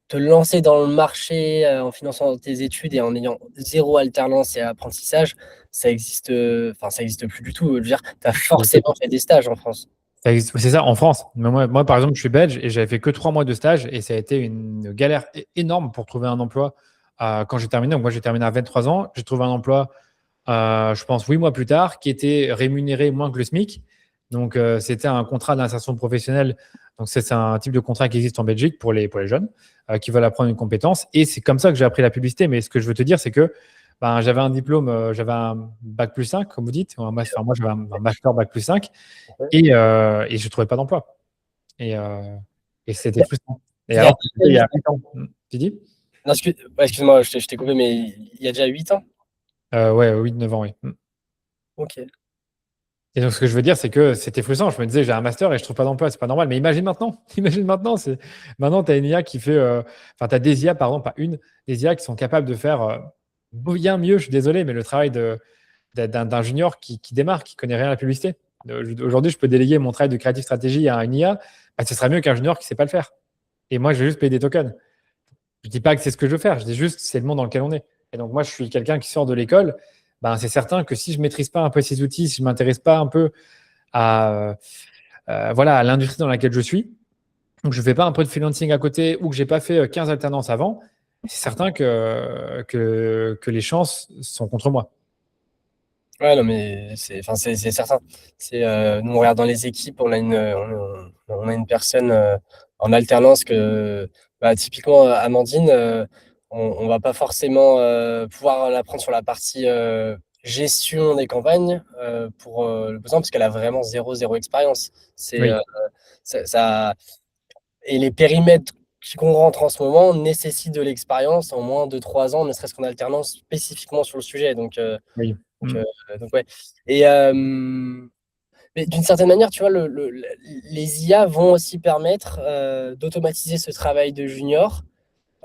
A: te lancer dans le marché en finançant tes études et en ayant zéro alternance et apprentissage, ça existe plus du tout. Je veux dire, tu as forcément fait des stages en France.
B: C'est ça, en France. Mais moi, par exemple, je suis belge et j'avais fait que 3 mois de stage et ça a été une galère énorme pour trouver un emploi quand j'ai terminé. Donc, moi, j'ai terminé à 23 ans. J'ai trouvé un emploi, je pense, 8 mois plus tard, qui était rémunéré moins que le SMIC. Donc, c'était un contrat d'insertion professionnelle. Donc, c'est un type de contrat qui existe en Belgique pour les jeunes qui veulent apprendre une compétence. Et c'est comme ça que j'ai appris la publicité. Mais ce que je veux te dire, c'est que j'avais un diplôme, j'avais un bac plus 5, comme vous dites. Moi, j'avais un master bac plus 5 et je ne trouvais pas d'emploi. Et c'était frustrant. Et alors, c'était il y a 8 ans. Tu dis?
A: Non, excuse-moi, je t'ai coupé, mais il y a déjà 8 ans.
B: Ouais, 8-9 ans, oui.
A: Ok.
B: Et donc, ce que je veux dire, c'est que c'était frustrant. Je me disais, j'ai un master et je trouve pas d'emploi, c'est pas normal. Mais imagine maintenant. Imagine maintenant. Maintenant, tu as une IA qui fait. Enfin, tu as des IA, pardon, pas une, des IA qui sont capables de faire bien mieux. Je suis désolé, mais le travail d'un junior qui démarre, qui connaît rien à la publicité. Aujourd'hui, je peux déléguer mon travail de creative stratégie à une IA. Ce sera mieux qu'un junior qui ne sait pas le faire. Et moi, je vais juste payer des tokens. Je ne dis pas que c'est ce que je veux faire. Je dis juste que c'est le monde dans lequel on est. Et donc, moi, je suis quelqu'un qui sort de l'école. C'est certain que si je ne maîtrise pas un peu ces outils, si je ne m'intéresse pas un peu à l'industrie dans laquelle je suis, donc je ne fais pas un peu de freelancing à côté ou que je n'ai pas fait 15 alternances avant, c'est certain que les chances sont contre moi.
A: Ouais, non, mais c'est certain. Nous, on regarde dans les équipes, on a une personne en alternance typiquement, Amandine, on va pas forcément pouvoir la prendre sur la partie gestion des campagnes pour le besoin, parce qu'elle a vraiment zéro expérience. C'est,
B: Oui,
A: ça, et les périmètres qu'on rentre en ce moment nécessitent de l'expérience en moins de 3 ans, ne serait-ce qu'en alternance spécifiquement sur le sujet.
B: oui.
A: Donc, ouais. Et, mais d'une certaine manière, tu vois, les IA vont aussi permettre d'automatiser ce travail de junior.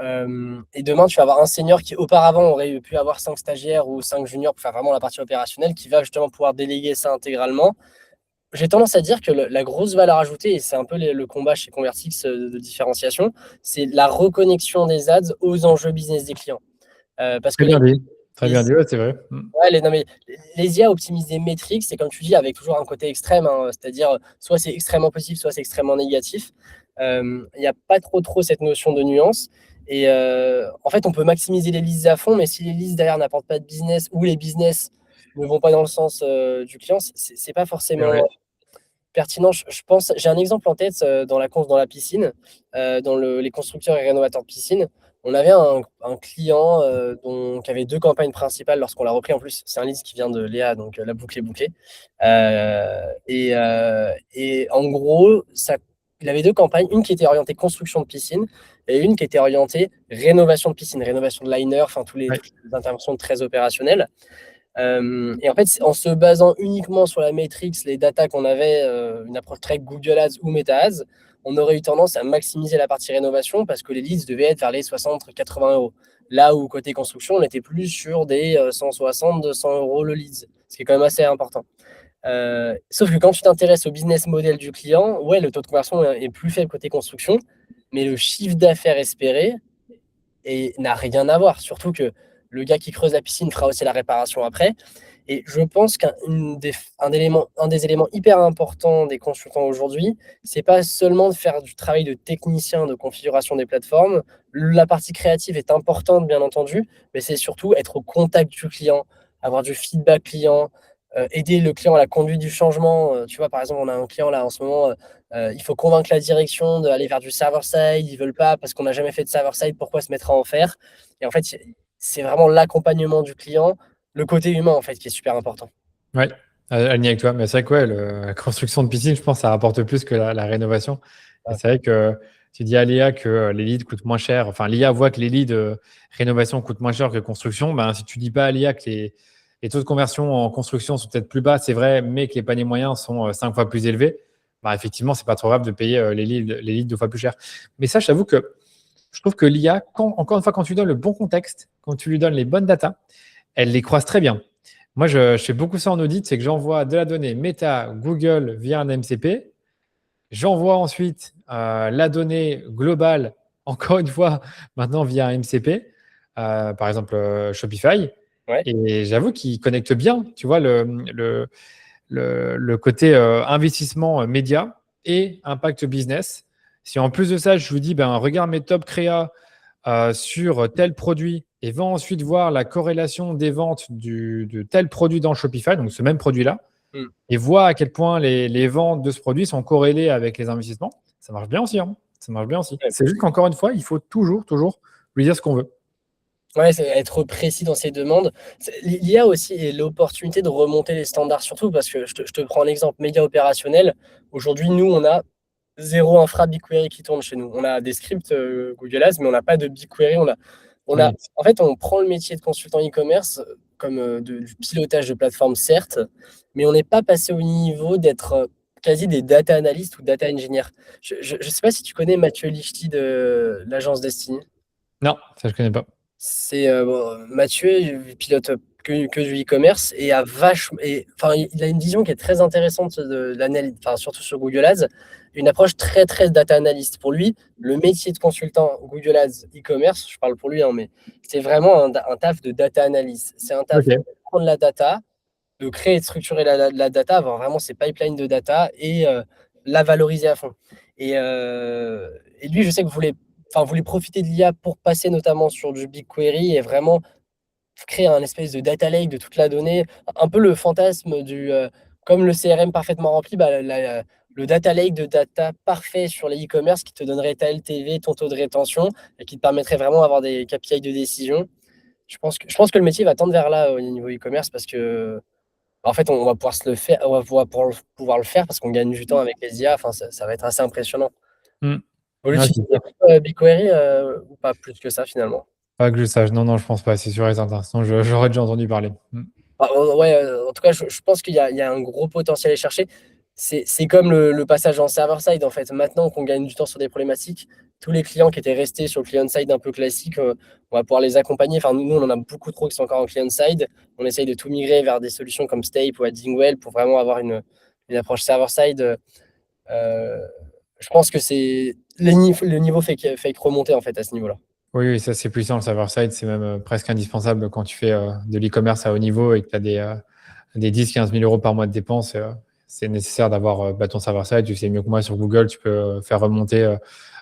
A: Et demain, tu vas avoir un senior qui, auparavant, aurait pu avoir 5 stagiaires ou 5 juniors pour faire vraiment la partie opérationnelle, qui va justement pouvoir déléguer ça intégralement. J'ai tendance à dire que la grosse valeur ajoutée, et c'est un peu le combat chez Convertix de différenciation, c'est la reconnexion des ads aux enjeux business des clients. Parce que
B: Très bien dit. Très
A: les
B: bien dit, ouais, c'est vrai.
A: Ouais, non, mais les IA optimisent des métriques, c'est comme tu dis, avec toujours un côté extrême, hein, c'est-à-dire soit c'est extrêmement positif, soit c'est extrêmement négatif. Il n'y a pas trop cette notion de nuance. Et en fait, on peut maximiser les listes à fond, mais si les listes derrière n'apportent pas de business ou les business ne vont pas dans le sens du client, c'est pas
B: C'est
A: forcément
B: vrai.
A: pertinent. Je pense, j'ai un exemple en tête dans la conf dans la piscine, dans les constructeurs et rénovateurs de piscine. On avait un client qui avait 2 campagnes principales lorsqu'on l'a repris. En plus, c'est un lead qui vient de Léa, donc la boucle est bouclée. Et en gros, il avait 2 campagnes, une qui était orientée construction de piscine et une qui était orientée rénovation de piscine, rénovation de liner, enfin toutes
B: Ouais.
A: les interventions très opérationnelles. Et en fait, en se basant uniquement sur la matrix, les data qu'on avait, une approche très Google Ads ou Meta Ads, on aurait eu tendance à maximiser la partie rénovation parce que les leads devaient être vers les 60-80 euros. Là où côté construction, on était plus sur des 160-200 euros le leads, ce qui est quand même assez important. Sauf que quand tu t'intéresses au business model du client, ouais, le taux de conversion est plus faible côté construction, mais le chiffre d'affaires espéré n'a rien à voir. Surtout que le gars qui creuse la piscine fera aussi la réparation après. Et je pense un des éléments hyper importants des consultants aujourd'hui, c'est pas seulement de faire du travail de technicien de configuration des plateformes. La partie créative est importante, bien entendu, mais c'est surtout être au contact du client, avoir du feedback client, aider le client à la conduite du changement. Tu vois, par exemple, on a un client là en ce moment, il faut convaincre la direction d'aller vers du server-side. Ils veulent pas parce qu'on n'a jamais fait de server-side. Pourquoi se mettre à en faire? Et en fait, c'est vraiment l'accompagnement du client, le côté humain en fait, qui est super important.
B: Ouais, aligné avec toi. Mais c'est vrai que ouais, la construction de piscine, je pense, ça rapporte plus que la rénovation. Et
A: Ouais.
B: c'est vrai que tu dis à l'IA que les leads coûtent moins cher. Enfin, l'IA voit que les leads rénovation coûtent moins cher que construction. Ben, si tu dis pas à l'IA que les taux de conversion en construction sont peut-être plus bas, c'est vrai, mais que les paniers moyens sont 5 fois plus élevés, ben, effectivement, c'est pas trop grave de payer les leads 2 fois plus cher. Mais ça, je t'avoue que je trouve que l'IA, encore une fois, quand tu lui donnes le bon contexte, quand tu lui donnes les bonnes datas, elle les croise très bien. Moi, je fais beaucoup ça en audit, c'est que j'envoie de la donnée Meta, Google via un MCP. J'envoie ensuite la donnée globale, encore une fois, maintenant via un MCP, par exemple Shopify.
A: Ouais.
B: Et j'avoue qu'il connecte bien, tu vois, le côté investissement média et impact business. Si en plus de ça, je vous dis, ben, regarde mes top créa sur tel produit et va ensuite voir la corrélation des ventes de tel produit dans Shopify, donc ce même produit-là,
A: Mm.
B: et vois à quel point les ventes de ce produit sont corrélées avec les investissements. Ça marche bien aussi. Hein. Ça marche bien aussi.
A: Ouais.
B: C'est juste qu'encore une fois, il faut toujours, toujours lui dire ce qu'on veut.
A: Ouais, c'est être précis dans ses demandes. L'IA aussi et l'opportunité de remonter les standards, surtout parce que je te prends un exemple média opérationnel. Aujourd'hui, nous, on a zéro infra BigQuery qui tourne chez nous. On a des scripts Google Ads, mais on n'a pas de BigQuery.
B: Oui.
A: En fait, on prend le métier de consultant e-commerce comme du pilotage de plateforme, certes, mais on n'est pas passé au niveau d'être quasi des data analystes ou data engineers. Je ne sais pas si tu connais Mathieu Lichty de l'agence Destiny.
B: Non, ça je connais pas.
A: C'est bon, Mathieu, il pilote que du e-commerce et enfin, il a une vision qui est très intéressante de l'analyse, enfin, surtout sur Google Ads, une approche très très data analyst. Pour lui, le métier de consultant Google Ads e-commerce, je parle pour lui, hein, mais c'est vraiment un taf de data analyst. C'est un taf de
B: Ok.
A: prendre la data, de créer et de structurer la data, avoir vraiment ces pipelines de data et la valoriser à fond. Et lui, je sais que voulait profiter de l'IA pour passer notamment sur du BigQuery et vraiment créer un espèce de data lake de toute la donnée. Un peu le fantasme comme le CRM parfaitement rempli, bah, le data lake de data parfait sur les e-commerce qui te donnerait ta LTV, ton taux de rétention et qui te permettrait vraiment d'avoir des KPI de décision. Je pense que le métier va tendre vers là au niveau e-commerce parce que en fait, on va pouvoir se le faire, on va pouvoir le faire parce qu'on gagne du temps avec les IA. Enfin, ça va être assez impressionnant.
B: Hmm.
A: Vous
B: Ouais, c'est
A: l'utilisez,
B: sûr.
A: BigQuery, ou pas plus que ça finalement?
B: Pas que je sache. Non, non, je pense pas. C'est sûr et certain. Sinon, j'aurais déjà entendu parler. Hmm.
A: Ah, ouais, en tout cas, je pense qu'il y a un gros potentiel à aller chercher. C'est comme le passage en server-side, en fait. Maintenant qu'on gagne du temps sur des problématiques, tous les clients qui étaient restés sur le client-side un peu classique, on va pouvoir les accompagner. Enfin, nous, on en a beaucoup trop qui sont encore en client-side. On essaye de tout migrer vers des solutions comme Stape ou Addingwell pour vraiment avoir une approche server-side. Euh, je pense que le niveau fait que remonter, en fait, à ce niveau-là.
B: Oui, oui, ça c'est puissant. Le server-side, c'est même presque indispensable quand tu fais de l'e-commerce à haut niveau et que tu as des 10-15 000 euros par mois de dépenses. C'est nécessaire d'avoir ton server-side. Tu sais mieux que moi sur Google, tu peux faire remonter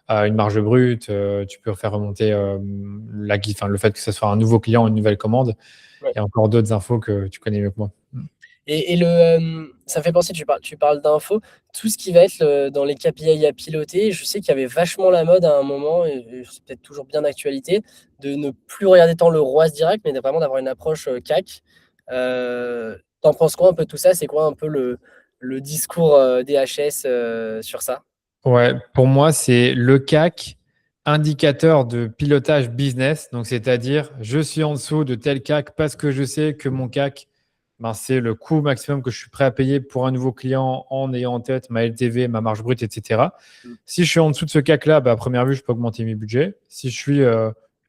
B: à une marge brute, tu peux faire remonter le fait que ce soit un nouveau client, une nouvelle commande
A: Ouais.
B: et encore d'autres infos que tu connais mieux que moi.
A: Ça me fait penser, tu parles d'infos, tout ce qui va être dans les KPI à piloter. Je sais qu'il y avait vachement la mode à un moment, et c'est peut-être toujours bien d'actualité, de ne plus regarder tant le ROAS direct, mais vraiment d'avoir une approche CAC. T'en penses quoi un peu de tout ça? C'est quoi un peu le discours DHS sur ça?
B: Ouais, pour moi, c'est le CAC indicateur de pilotage business. Donc, c'est-à-dire, je suis en dessous de tel CAC parce que je sais que mon CAC, ben, c'est le coût maximum que je suis prêt à payer pour un nouveau client en ayant en tête ma LTV, ma marge brute, etc.
A: Mm.
B: Si je suis en dessous de ce CAC-là, ben, à première vue, je peux augmenter mes budgets. Si je suis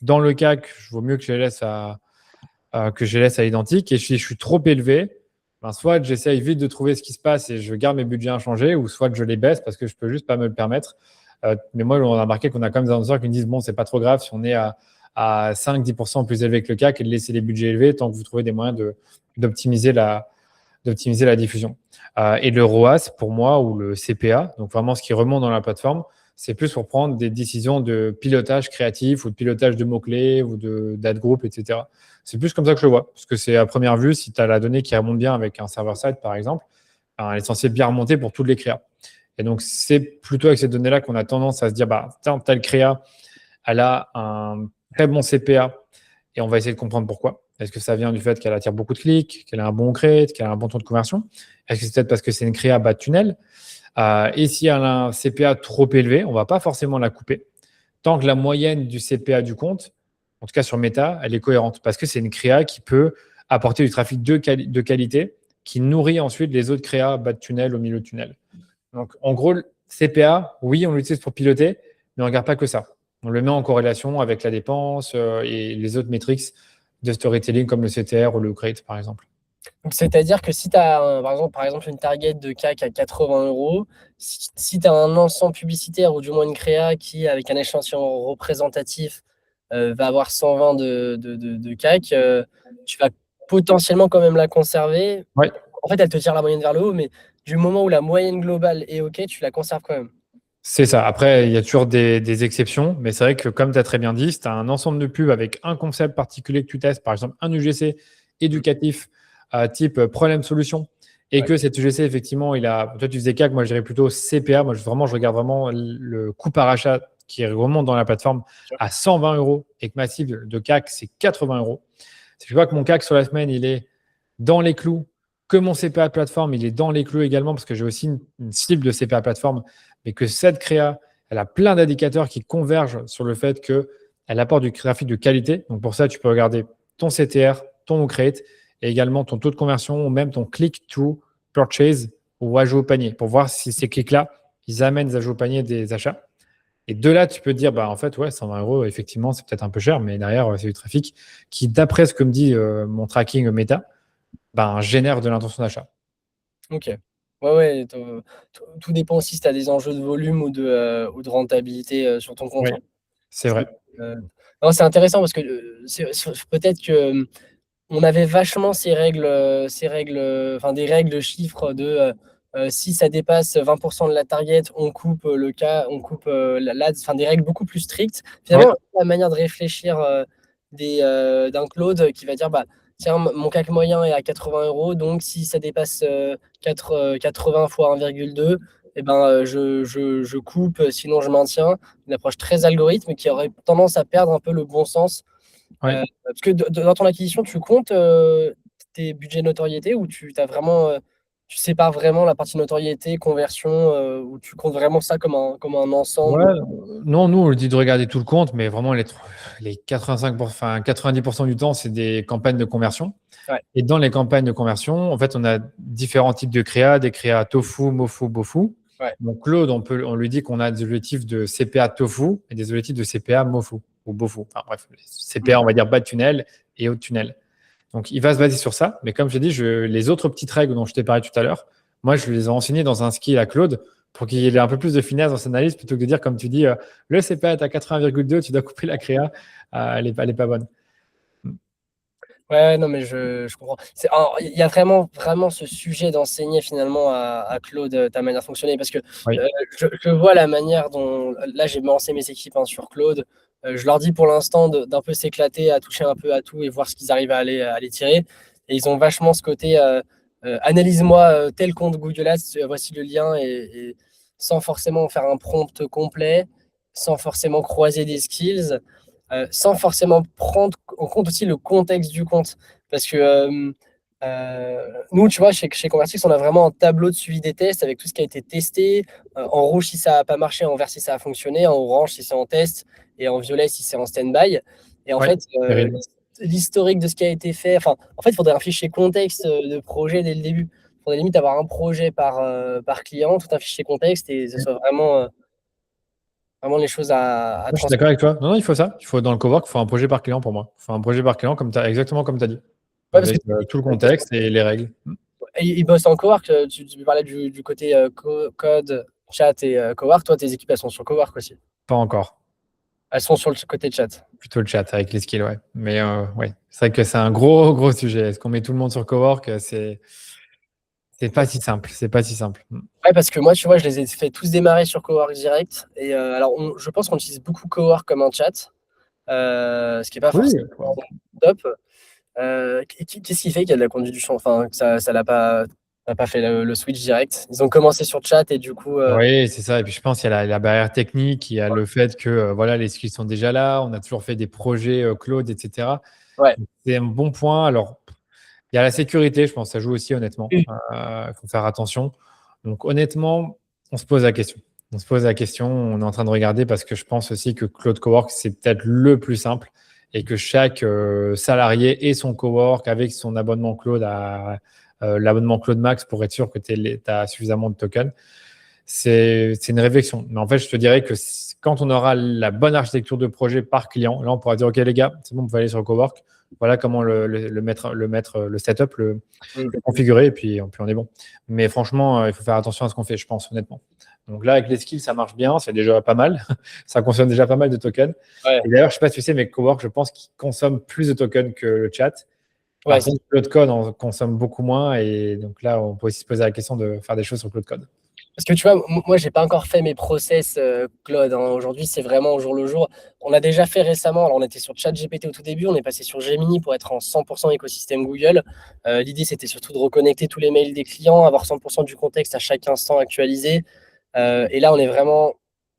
B: dans le CAC, je vaut mieux que je les laisse à l'identique. Et si je suis trop élevé, ben, soit j'essaye vite de trouver ce qui se passe et je garde mes budgets inchangés, ou soit je les baisse parce que je peux juste pas me le permettre. Mais moi, on a remarqué qu'on a quand même des annonceurs qui nous disent bon, c'est pas trop grave si on est à à 5-10% plus élevé que le CAC et de laisser les budgets élevés tant que vous trouvez des moyens d'optimiser la diffusion. Et le ROAS, pour moi, ou le CPA, donc vraiment ce qui remonte dans la plateforme, c'est plus pour prendre des décisions de pilotage créatif ou de pilotage de mots-clés ou d'ad group, etc. C'est plus comme ça que je le vois. Parce que c'est à première vue, si tu as la donnée qui remonte bien avec un server-side, par exemple, elle est censée bien remonter pour toutes les créas. Et donc, c'est plutôt avec ces données-là qu'on a tendance à se dire, bah, tiens, telle créa, elle a un très bon CPA et on va essayer de comprendre pourquoi. Est-ce que ça vient du fait qu'elle attire beaucoup de clics, qu'elle a un bon crate, qu'elle a un bon taux de conversion? Est-ce que c'est peut-être parce que c'est une créa bas de tunnel? Et si elle a un CPA trop élevé, on ne va pas forcément la couper. Tant que la moyenne du CPA du compte, en tout cas sur Meta, elle est cohérente. Parce que c'est une créa qui peut apporter du trafic de qualité qui nourrit ensuite les autres créas bas de tunnel, au milieu de tunnel. Donc, en gros, CPA, oui, on l'utilise pour piloter, mais on ne regarde pas que ça. On le met en corrélation avec la dépense et les autres métriques de storytelling comme le CTR ou le crate, par exemple.
A: Donc, c'est-à-dire que si tu as, par exemple, une target de CAC à 80 euros, si tu as un ensemble publicitaire ou du moins une créa qui, avec un échantillon représentatif, va avoir 120 de CAC, tu vas potentiellement quand même la conserver.
B: Oui,
A: En fait, elle te tire la moyenne vers le haut, mais du moment où la moyenne globale est OK, tu la conserves quand même.
B: c'est ça. Après, il y a toujours des exceptions, mais c'est vrai que comme tu as très bien dit, si tu as un ensemble de pubs avec un concept particulier que tu testes, par exemple un UGC éducatif type problème-solution, et
A: Ouais.
B: que cet UGC, effectivement, toi tu faisais CAC, moi je dirais plutôt CPA, moi je regarde vraiment le coût par achat qui remonte dans la plateforme à 120 euros et que ma cible de CAC, c'est 80 euros. Si je vois que mon CAC sur la semaine, il est dans les clous, que mon CPA plateforme, il est dans les clous également, parce que j'ai aussi une cible de CPA plateforme, mais que cette créa, elle a plein d'indicateurs qui convergent sur le fait qu'elle apporte du trafic de qualité. Donc pour ça, tu peux regarder ton CTR, ton create, et également ton taux de conversion, ou même ton click to purchase ou ajout au panier, pour voir si ces clics-là, ils amènent des ajouts au panier des achats. Et de là, tu peux te dire, bah, en fait, ouais, 120 euros, effectivement, c'est peut-être un peu cher, mais derrière, c'est du trafic qui, d'après ce que me dit mon tracking Meta, ben, génère de l'intention d'achat.
A: OK. Ouais, ouais, tout dépend aussi si tu as des enjeux de volume ou de rentabilité sur ton compte,
B: Oui,
A: hein.
B: c'est vrai.
A: Euh, non, c'est intéressant parce que peut-être que on avait vachement enfin des règles de chiffres de si ça dépasse 20% de la target, on coupe on coupe l'ad, enfin des règles beaucoup plus strictes.
B: Ouais,
A: Finalement, la manière de réfléchir d'un Claude qui va dire bah tiens, mon CAC moyen est à 80 euros, donc si ça dépasse 80 fois 1,2, eh ben, je coupe, sinon je maintiens. Une approche très algorithme qui aurait tendance à perdre un peu le bon sens.
B: ouais.
A: Parce que dans ton acquisition, tu comptes tes budgets de notoriété ou tu sépares vraiment la partie notoriété, conversion, ou tu comptes vraiment ça comme un
B: Ouais,
A: ensemble?
B: non, nous, on le dit de regarder tout le compte, mais vraiment, les 85%, enfin, 90% du temps, c'est des campagnes de conversion.
A: Ouais,
B: Et dans les campagnes de conversion, en fait, on a différents types de créa, des créas tofu, mofu, bofu.
A: ouais.
B: Donc, Claude, on lui dit qu'on a des objectifs de CPA tofu et des objectifs de CPA mofu ou bofu. Enfin, bref, CPA, on va dire bas de tunnel et haut de tunnel. Donc, il va se baser sur ça. Mais comme je l'ai dit, les autres petites règles dont je t'ai parlé tout à l'heure, moi, je les ai renseignées dans un skill à Claude pour qu'il ait un peu plus de finesse dans son analyse plutôt que de dire, comme tu dis, le CPA est à 80,2, tu dois couper la créa, elle est pas bonne.
A: Ouais, non, mais je comprends. Alors, il y a vraiment, vraiment ce sujet d'enseigner finalement à Claude ta manière de fonctionner parce que
B: Oui,
A: je vois la manière dont. Là, j'ai lancé mes équipes hein, sur Claude. Je leur dis pour l'instant d'un peu s'éclater, à toucher un peu à tout et voir ce qu'ils arrivent à aller tirer. Et ils ont vachement ce côté analyse-moi tel compte Google Ads, voici le lien, et sans forcément faire un prompt complet, sans forcément croiser des skills. Sans forcément prendre en compte aussi le contexte du compte. Parce que nous, tu vois, chez Convertix, on a vraiment un tableau de suivi des tests avec tout ce qui a été testé. En rouge, si ça n'a pas marché, en vert, si ça a fonctionné, en orange, si c'est en test, et en violet, si c'est en stand-by. Et en
B: oui,
A: fait,
B: terrible.
A: l'historique de ce qui a été fait, enfin, en fait, il faudrait un fichier contexte de projet dès le début. Il faudrait limite avoir un projet par client, tout un fichier contexte, et ce soit vraiment les choses à
B: Je suis d'accord
A: transmettre.
B: avec toi. Non, non, il faut ça. Il faut dans le cowork, il faut un projet par client pour moi. Il faut un projet par client exactement comme tu as dit,
A: Ouais, parce que
B: avec tout le contexte et les règles.
A: ils bossent en cowork. Tu parlais du côté code, chat et cowork. Toi, tes équipes, elles sont sur cowork aussi.
B: Pas encore.
A: Elles sont sur le côté chat.
B: Plutôt le chat avec les skills, ouais. Mais ouais, c'est vrai que c'est un gros, gros sujet. Est-ce qu'on met tout le monde sur Cowork? C'est pas si simple. C'est pas si simple.
A: Ouais, parce que moi, tu vois, je les ai fait tous démarrer sur Cowork direct. Et alors, je pense qu'on utilise beaucoup Cowork comme un chat, ce qui n'est pas
B: Oui,
A: forcément top. Qu'est-ce qui fait qu'il y a de la conduite du champ? Enfin, que ça n'a pas fait le switch direct. Ils ont commencé sur chat et du coup.
B: oui, c'est ça. Et puis je pense qu'il y a la barrière technique, il y a le fait que voilà, les skills sont déjà là. On a toujours fait des projets cloud, etc.
A: Ouais.
B: C'est un bon point. Alors, il y a la sécurité, je pense, ça joue aussi, honnêtement.
A: Oui.
B: Il faut faire attention. Donc, honnêtement, on se pose la question. On se pose la question, on est en train de regarder parce que je pense aussi que Cloud Cowork, c'est peut-être le plus simple et que chaque salarié ait son cowork avec son abonnement Cloud à l'abonnement Cloud Max pour être sûr que tu as suffisamment de tokens. C'est une réflexion. Mais en fait, je te dirais que quand on aura la bonne architecture de projet par client, là, on pourra dire, OK, les gars, c'est bon, vous pouvez aller sur le cowork. Voilà comment le setup, le configurer, et puis on est bon. Mais franchement, il faut faire attention à ce qu'on fait, je pense, honnêtement. Donc là, avec les skills, ça marche bien, c'est déjà pas mal. Ça consomme déjà pas mal de tokens.
A: Ouais.
B: Et d'ailleurs, je ne sais pas si tu sais, mais Cowork, je pense qu'il consomme plus de tokens que le chat. Par
A: Ouais,
B: contre, Cloud Code en consomme beaucoup moins. Et donc là, on peut aussi se poser la question de faire des choses sur Cloud Code.
A: parce que tu vois, moi, j'ai pas encore fait mes process Claude, hein. Aujourd'hui, c'est vraiment au jour le jour. On a déjà fait récemment, alors on était sur ChatGPT au tout début, on est passé sur Gemini pour être en 100% écosystème Google. L'idée, c'était surtout de reconnecter tous les mails des clients, avoir 100% du contexte à chaque instant actualisé. Et là, on est vraiment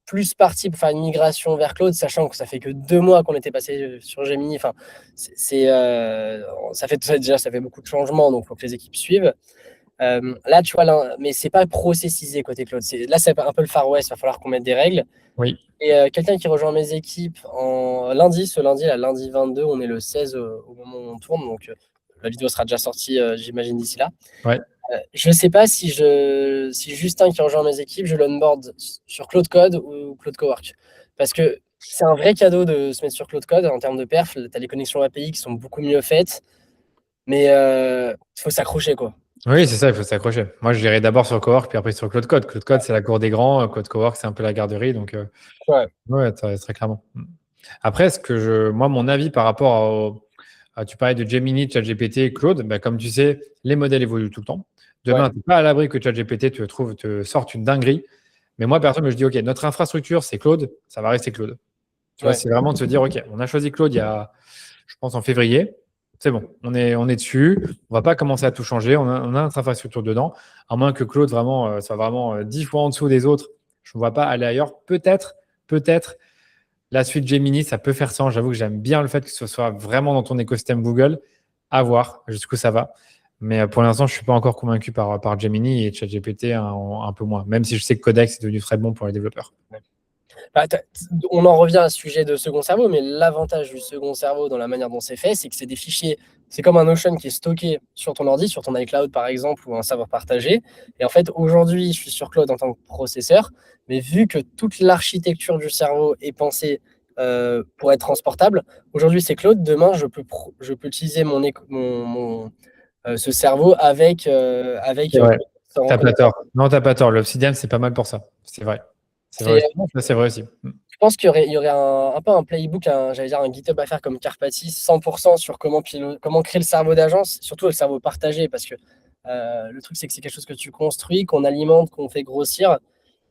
A: plus parti pour faire une migration vers Claude, sachant que ça fait que 2 mois qu'on était passé sur Gemini. Enfin, ça fait déjà, ça fait beaucoup de changements, donc il faut que les équipes suivent. Là, tu vois, là, mais c'est pas processisé côté Claude. Là, c'est un peu le Far West. Il va falloir qu'on mette des règles.
B: Oui.
A: Et quelqu'un qui rejoint mes équipes en lundi, ce lundi, là, lundi 22, on est le 16 au moment où on tourne. Donc, la vidéo sera déjà sortie, j'imagine, d'ici là.
B: Ouais.
A: Je ne sais pas si Justin qui rejoint mes équipes, je l'onboard sur Claude Code ou Claude Cowork. Parce que c'est un vrai cadeau de se mettre sur Claude Code en termes de perf. Tu as les connexions API qui sont beaucoup mieux faites. Mais il faut s'accrocher, quoi.
B: Oui, c'est ça, il faut s'accrocher. Moi, je dirais d'abord sur Cowork, puis après sur Cloud Code. Cloud Code, c'est la cour des grands. Cloud Cowork, c'est un peu la garderie. Donc,
A: Ouais.
B: ouais, très clairement. Après, moi, mon avis par rapport tu parlais de Gemini, ChatGPT, Claude, bah, comme tu sais, les modèles évoluent tout le temps. Demain,
A: Ouais.
B: tu n'es pas à l'abri que ChatGPT te sorte une dinguerie. Mais moi, personne, je dis, OK, notre infrastructure, c'est Claude, ça va rester Claude. Tu vois,
A: Ouais.
B: c'est vraiment de se dire, OK, on a choisi Claude il y a, je pense, en février. C'est bon, on est dessus. On ne va pas commencer à tout changer. On a notre infrastructure dedans. À moins que Claude vraiment, soit vraiment 10 fois en dessous des autres. Je ne vois pas aller ailleurs. Peut-être, la suite Gemini, ça peut faire sens. J'avoue que j'aime bien le fait que ce soit vraiment dans ton écosystème Google. À voir jusqu'où ça va. Mais pour l'instant, je ne suis pas encore convaincu par Gemini et ChatGPT un peu moins. Même si je sais que Codex est devenu très bon pour les développeurs.
A: Bah, on en revient à ce sujet de second cerveau, mais l'avantage du second cerveau dans la manière dont c'est fait, c'est que c'est des fichiers, c'est comme un Notion qui est stocké sur ton ordi, sur ton iCloud par exemple, ou un serveur partagé. Et en fait, aujourd'hui, je suis sur Cloud en tant que processeur, mais vu que toute l'architecture du cerveau est pensée pour être transportable, aujourd'hui c'est Cloud, demain je peux utiliser ce cerveau avec
B: C'est vrai.
A: sans
B: T'as pas
A: reconnaître.
B: tort. Non, t'as pas tort. L'Obsidian, c'est pas mal pour ça. C'est vrai. C'est vrai
A: C'est
B: aussi. Ça, c'est vrai aussi.
A: Je pense qu'il y aurait un peu un playbook, j'allais dire un GitHub à faire comme Karpati, 100% sur comment créer le cerveau d'agence, surtout le cerveau partagé, parce que le truc, c'est que c'est quelque chose que tu construis, qu'on alimente, qu'on fait grossir.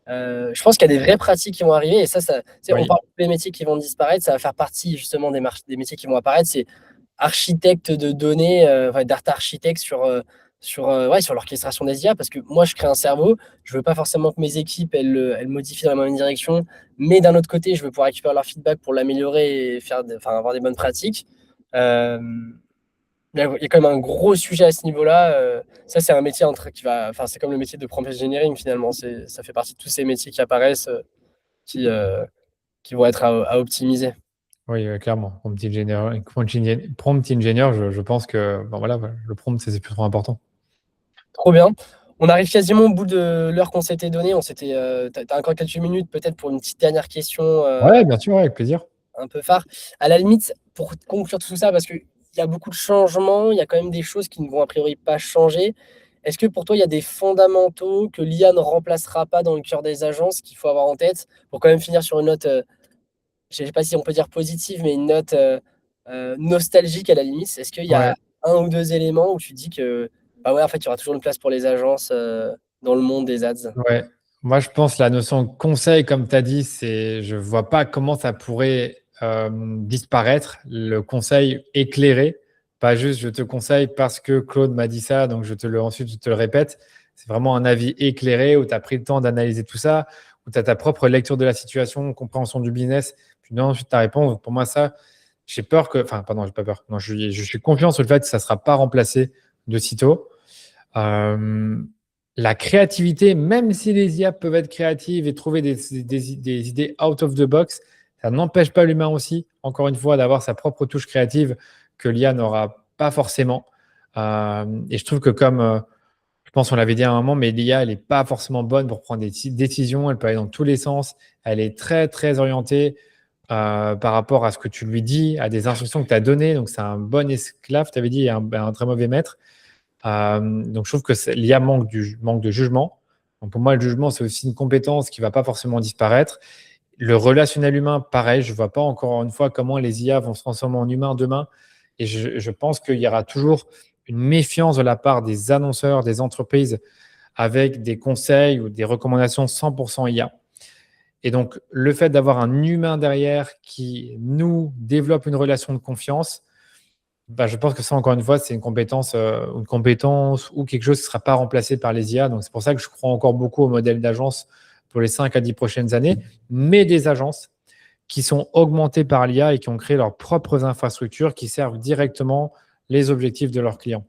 A: Je pense qu'il y a des vraies pratiques qui vont arriver, et on
B: Oui.
A: parle des métiers qui vont disparaître, ça va faire partie justement des métiers qui vont apparaître. C'est architecte de données, data architecte sur l'orchestration des IA, parce que moi, je crée un cerveau, je veux pas forcément que mes équipes, elles modifient dans la même direction, mais d'un autre côté, je veux pouvoir récupérer leur feedback pour l'améliorer et avoir des bonnes pratiques. Euh, il y a quand même un gros sujet à ce niveau-là. Ça, c'est un métier c'est comme le métier de prompt engineering finalement. Ça fait partie de tous ces métiers qui apparaissent, qui, euh, qui vont être à optimiser.
B: Oui, clairement. Prompt engineer, je pense que bon, voilà, le prompt, c'est plus trop important.
A: Trop bien. On arrive quasiment au bout de l'heure qu'on s'était donnée. T'as encore quelques minutes peut-être pour une petite dernière question
B: Ouais, bien sûr, ouais, avec plaisir.
A: un peu phare. À la limite, pour conclure tout ça, parce qu'il y a beaucoup de changements, il y a quand même des choses qui ne vont a priori pas changer. Est-ce que pour toi, il y a des fondamentaux que l'IA ne remplacera pas dans le cœur des agences qu'il faut avoir en tête pour quand même finir sur une note je sais pas si on peut dire positive, mais une note nostalgique à la limite. Est-ce qu'il y
B: Ouais,
A: a un ou deux éléments où tu dis que bah ouais, en fait, il y aura toujours une place pour les agences dans le monde des ads?
B: ouais. Moi, je pense la notion de conseil, comme tu as dit, je vois pas comment ça pourrait disparaître. Le conseil éclairé, pas juste je te conseille parce que Claude m'a dit ça, donc ensuite je te le répète. C'est vraiment un avis éclairé où tu as pris le temps d'analyser tout ça, où tu as ta propre lecture de la situation, compréhension du business, puis non, ensuite ta réponse. Pour moi, ça, j'ai peur que, enfin, pardon, j'ai pas peur. Non, je suis confiant sur le fait que ça ne sera pas remplacé de sitôt. Euh, la créativité, même si les IA peuvent être créatives et trouver des idées out of the box, ça n'empêche pas l'humain aussi, encore une fois, d'avoir sa propre touche créative que l'IA n'aura pas forcément. Et je trouve que je pense qu'on l'avait dit à un moment, mais l'IA, elle n'est pas forcément bonne pour prendre des décisions, elle peut aller dans tous les sens, elle est très, très orientée par rapport à ce que tu lui dis, à des instructions que tu as données. Donc, c'est un bon esclave, tu avais dit, et un très mauvais maître. Donc, je trouve que l'IA manque de jugement. Donc, pour moi, le jugement, c'est aussi une compétence qui ne va pas forcément disparaître. Le relationnel humain, pareil, je ne vois pas encore une fois comment les IA vont se transformer en humains demain. Et je pense qu'il y aura toujours une méfiance de la part des annonceurs, des entreprises, avec des conseils ou des recommandations 100% IA. Et donc, le fait d'avoir un humain derrière qui nous développe une relation de confiance, bah, je pense que ça, encore une fois, c'est une compétence ou quelque chose qui ne sera pas remplacé par les IA. Donc, c'est pour ça que je crois encore beaucoup au modèle d'agence pour les 5 à 10 prochaines années, mais des agences qui sont augmentées par l'IA et qui ont créé leurs propres infrastructures qui servent directement les objectifs de leurs clients.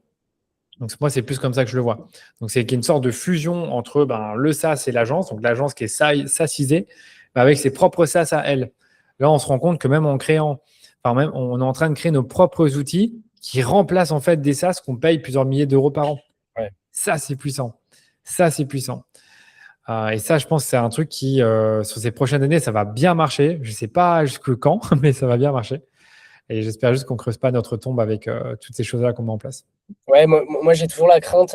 B: Donc, moi, c'est plus comme ça que je le vois. Donc, c'est qu'il y a une sorte de fusion entre le SaaS et l'agence, donc l'agence qui est SaaSisée, mais avec ses propres SaaS à elle. Là, on se rend compte que même en créant, enfin, même, on est en train de créer nos propres outils qui remplacent en fait des SaaS qu'on paye plusieurs milliers d'euros par an.
A: Ouais.
B: Ça, c'est puissant. Ça, c'est puissant. Et ça, je pense que c'est un truc qui, sur ces prochaines années, ça va bien marcher. Je ne sais pas jusque quand, mais ça va bien marcher. Et j'espère juste qu'on ne creuse pas notre tombe avec toutes ces choses-là qu'on met en place.
A: Ouais, moi j'ai toujours la crainte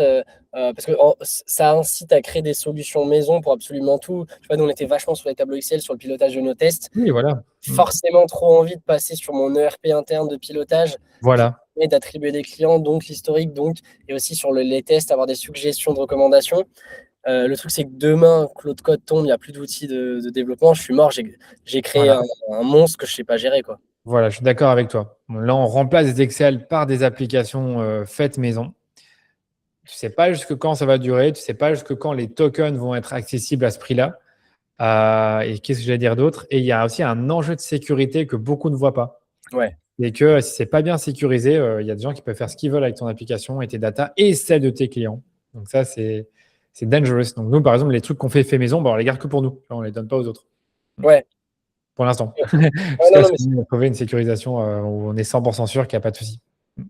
A: parce que ça incite à créer des solutions maison pour absolument tout. Tu vois, nous on était vachement sur les tableaux Excel, sur le pilotage de nos tests.
B: Oui, voilà.
A: Forcément trop envie de passer sur mon ERP interne de pilotage qui
B: Voilà.
A: permet d'attribuer des clients, donc l'historique, donc, et aussi sur les tests, avoir des suggestions de recommandations. Le truc, c'est que demain, Claude Code tombe, il n'y a plus d'outils de développement, je suis mort, j'ai créé
B: Voilà.
A: un monstre que je ne sais pas gérer, quoi.
B: Voilà, je suis d'accord avec toi. Bon, là, on remplace des Excel par des applications faites maison. Tu ne sais pas jusque quand ça va durer, tu ne sais pas jusque quand les tokens vont être accessibles à ce prix-là. Et qu'est-ce que j'allais dire d'autre? Et il y a aussi un enjeu de sécurité que beaucoup ne voient pas.
A: Ouais.
B: Et que si c'est pas bien sécurisé, il y a des gens qui peuvent faire ce qu'ils veulent avec ton application et tes data et celles de tes clients. Donc ça, c'est dangerous. Donc nous, par exemple, les trucs qu'on fait maison, on les garde que pour nous. On les donne pas aux autres.
A: Ouais.
B: Pour l'instant.
A: Ouais, non,
B: Jusqu'à
A: non,
B: ce
A: mais
B: qu'on ait trouvé une sécurisation où on est 100% sûr qu'il n'y a pas de souci.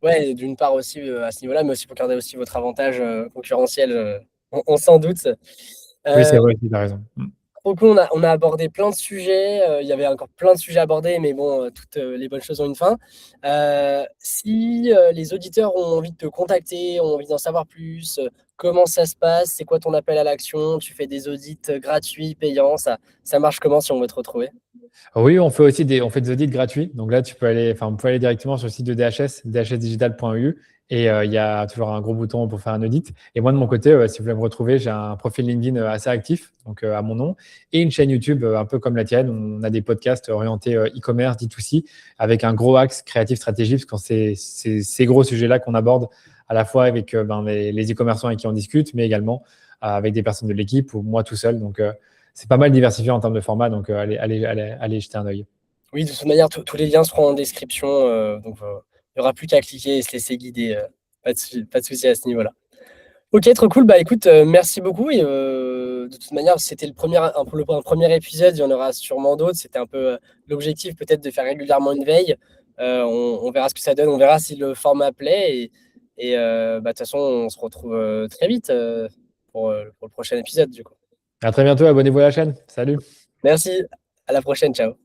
A: ouais, d'une part aussi à ce niveau-là, mais aussi pour garder aussi votre avantage concurrentiel, on s'en doute.
B: Oui, c'est
A: Euh,
B: vrai, tu as raison.
A: Trop cool, on a abordé plein de sujets. Il y avait encore plein de sujets à aborder, mais bon, toutes les bonnes choses ont une fin. Si les auditeurs ont envie de te contacter, ont envie d'en savoir plus, comment ça se passe, c'est quoi ton appel à l'action, tu fais des audits gratuits, payants, ça marche comment si on veut te retrouver?
B: Oui, on fait des audits gratuits. Donc là, vous pouvez aller directement sur le site de DHS, dhsdigital.eu, et il y a toujours un gros bouton pour faire un audit. Et moi, de mon côté, si vous voulez me retrouver, j'ai un profil LinkedIn assez actif, donc à mon nom, et une chaîne YouTube un peu comme la tienne. On a des podcasts orientés e-commerce, D2C, avec un gros axe créatif stratégie, parce que c'est ces gros sujets-là qu'on aborde à la fois avec les e-commerçants avec qui on discute, mais également avec des personnes de l'équipe ou moi tout seul. Donc, c'est pas mal diversifié en termes de format, donc allez jeter un œil.
A: Oui, de toute manière, tous les liens seront en description, donc il n'y aura plus qu'à cliquer et se laisser guider. Pas de souci à ce niveau-là. Ok, trop cool. Bah écoute, merci beaucoup. Et de toute manière, c'était un premier épisode. Il y en aura sûrement d'autres. C'était un peu l'objectif, peut-être, de faire régulièrement une veille. On verra ce que ça donne. On verra si le format plaît. Bah, de toute façon, on se retrouve très vite pour le prochain épisode, du coup.
B: À très bientôt, abonnez-vous à la chaîne. Salut.
A: Merci. À la prochaine. Ciao.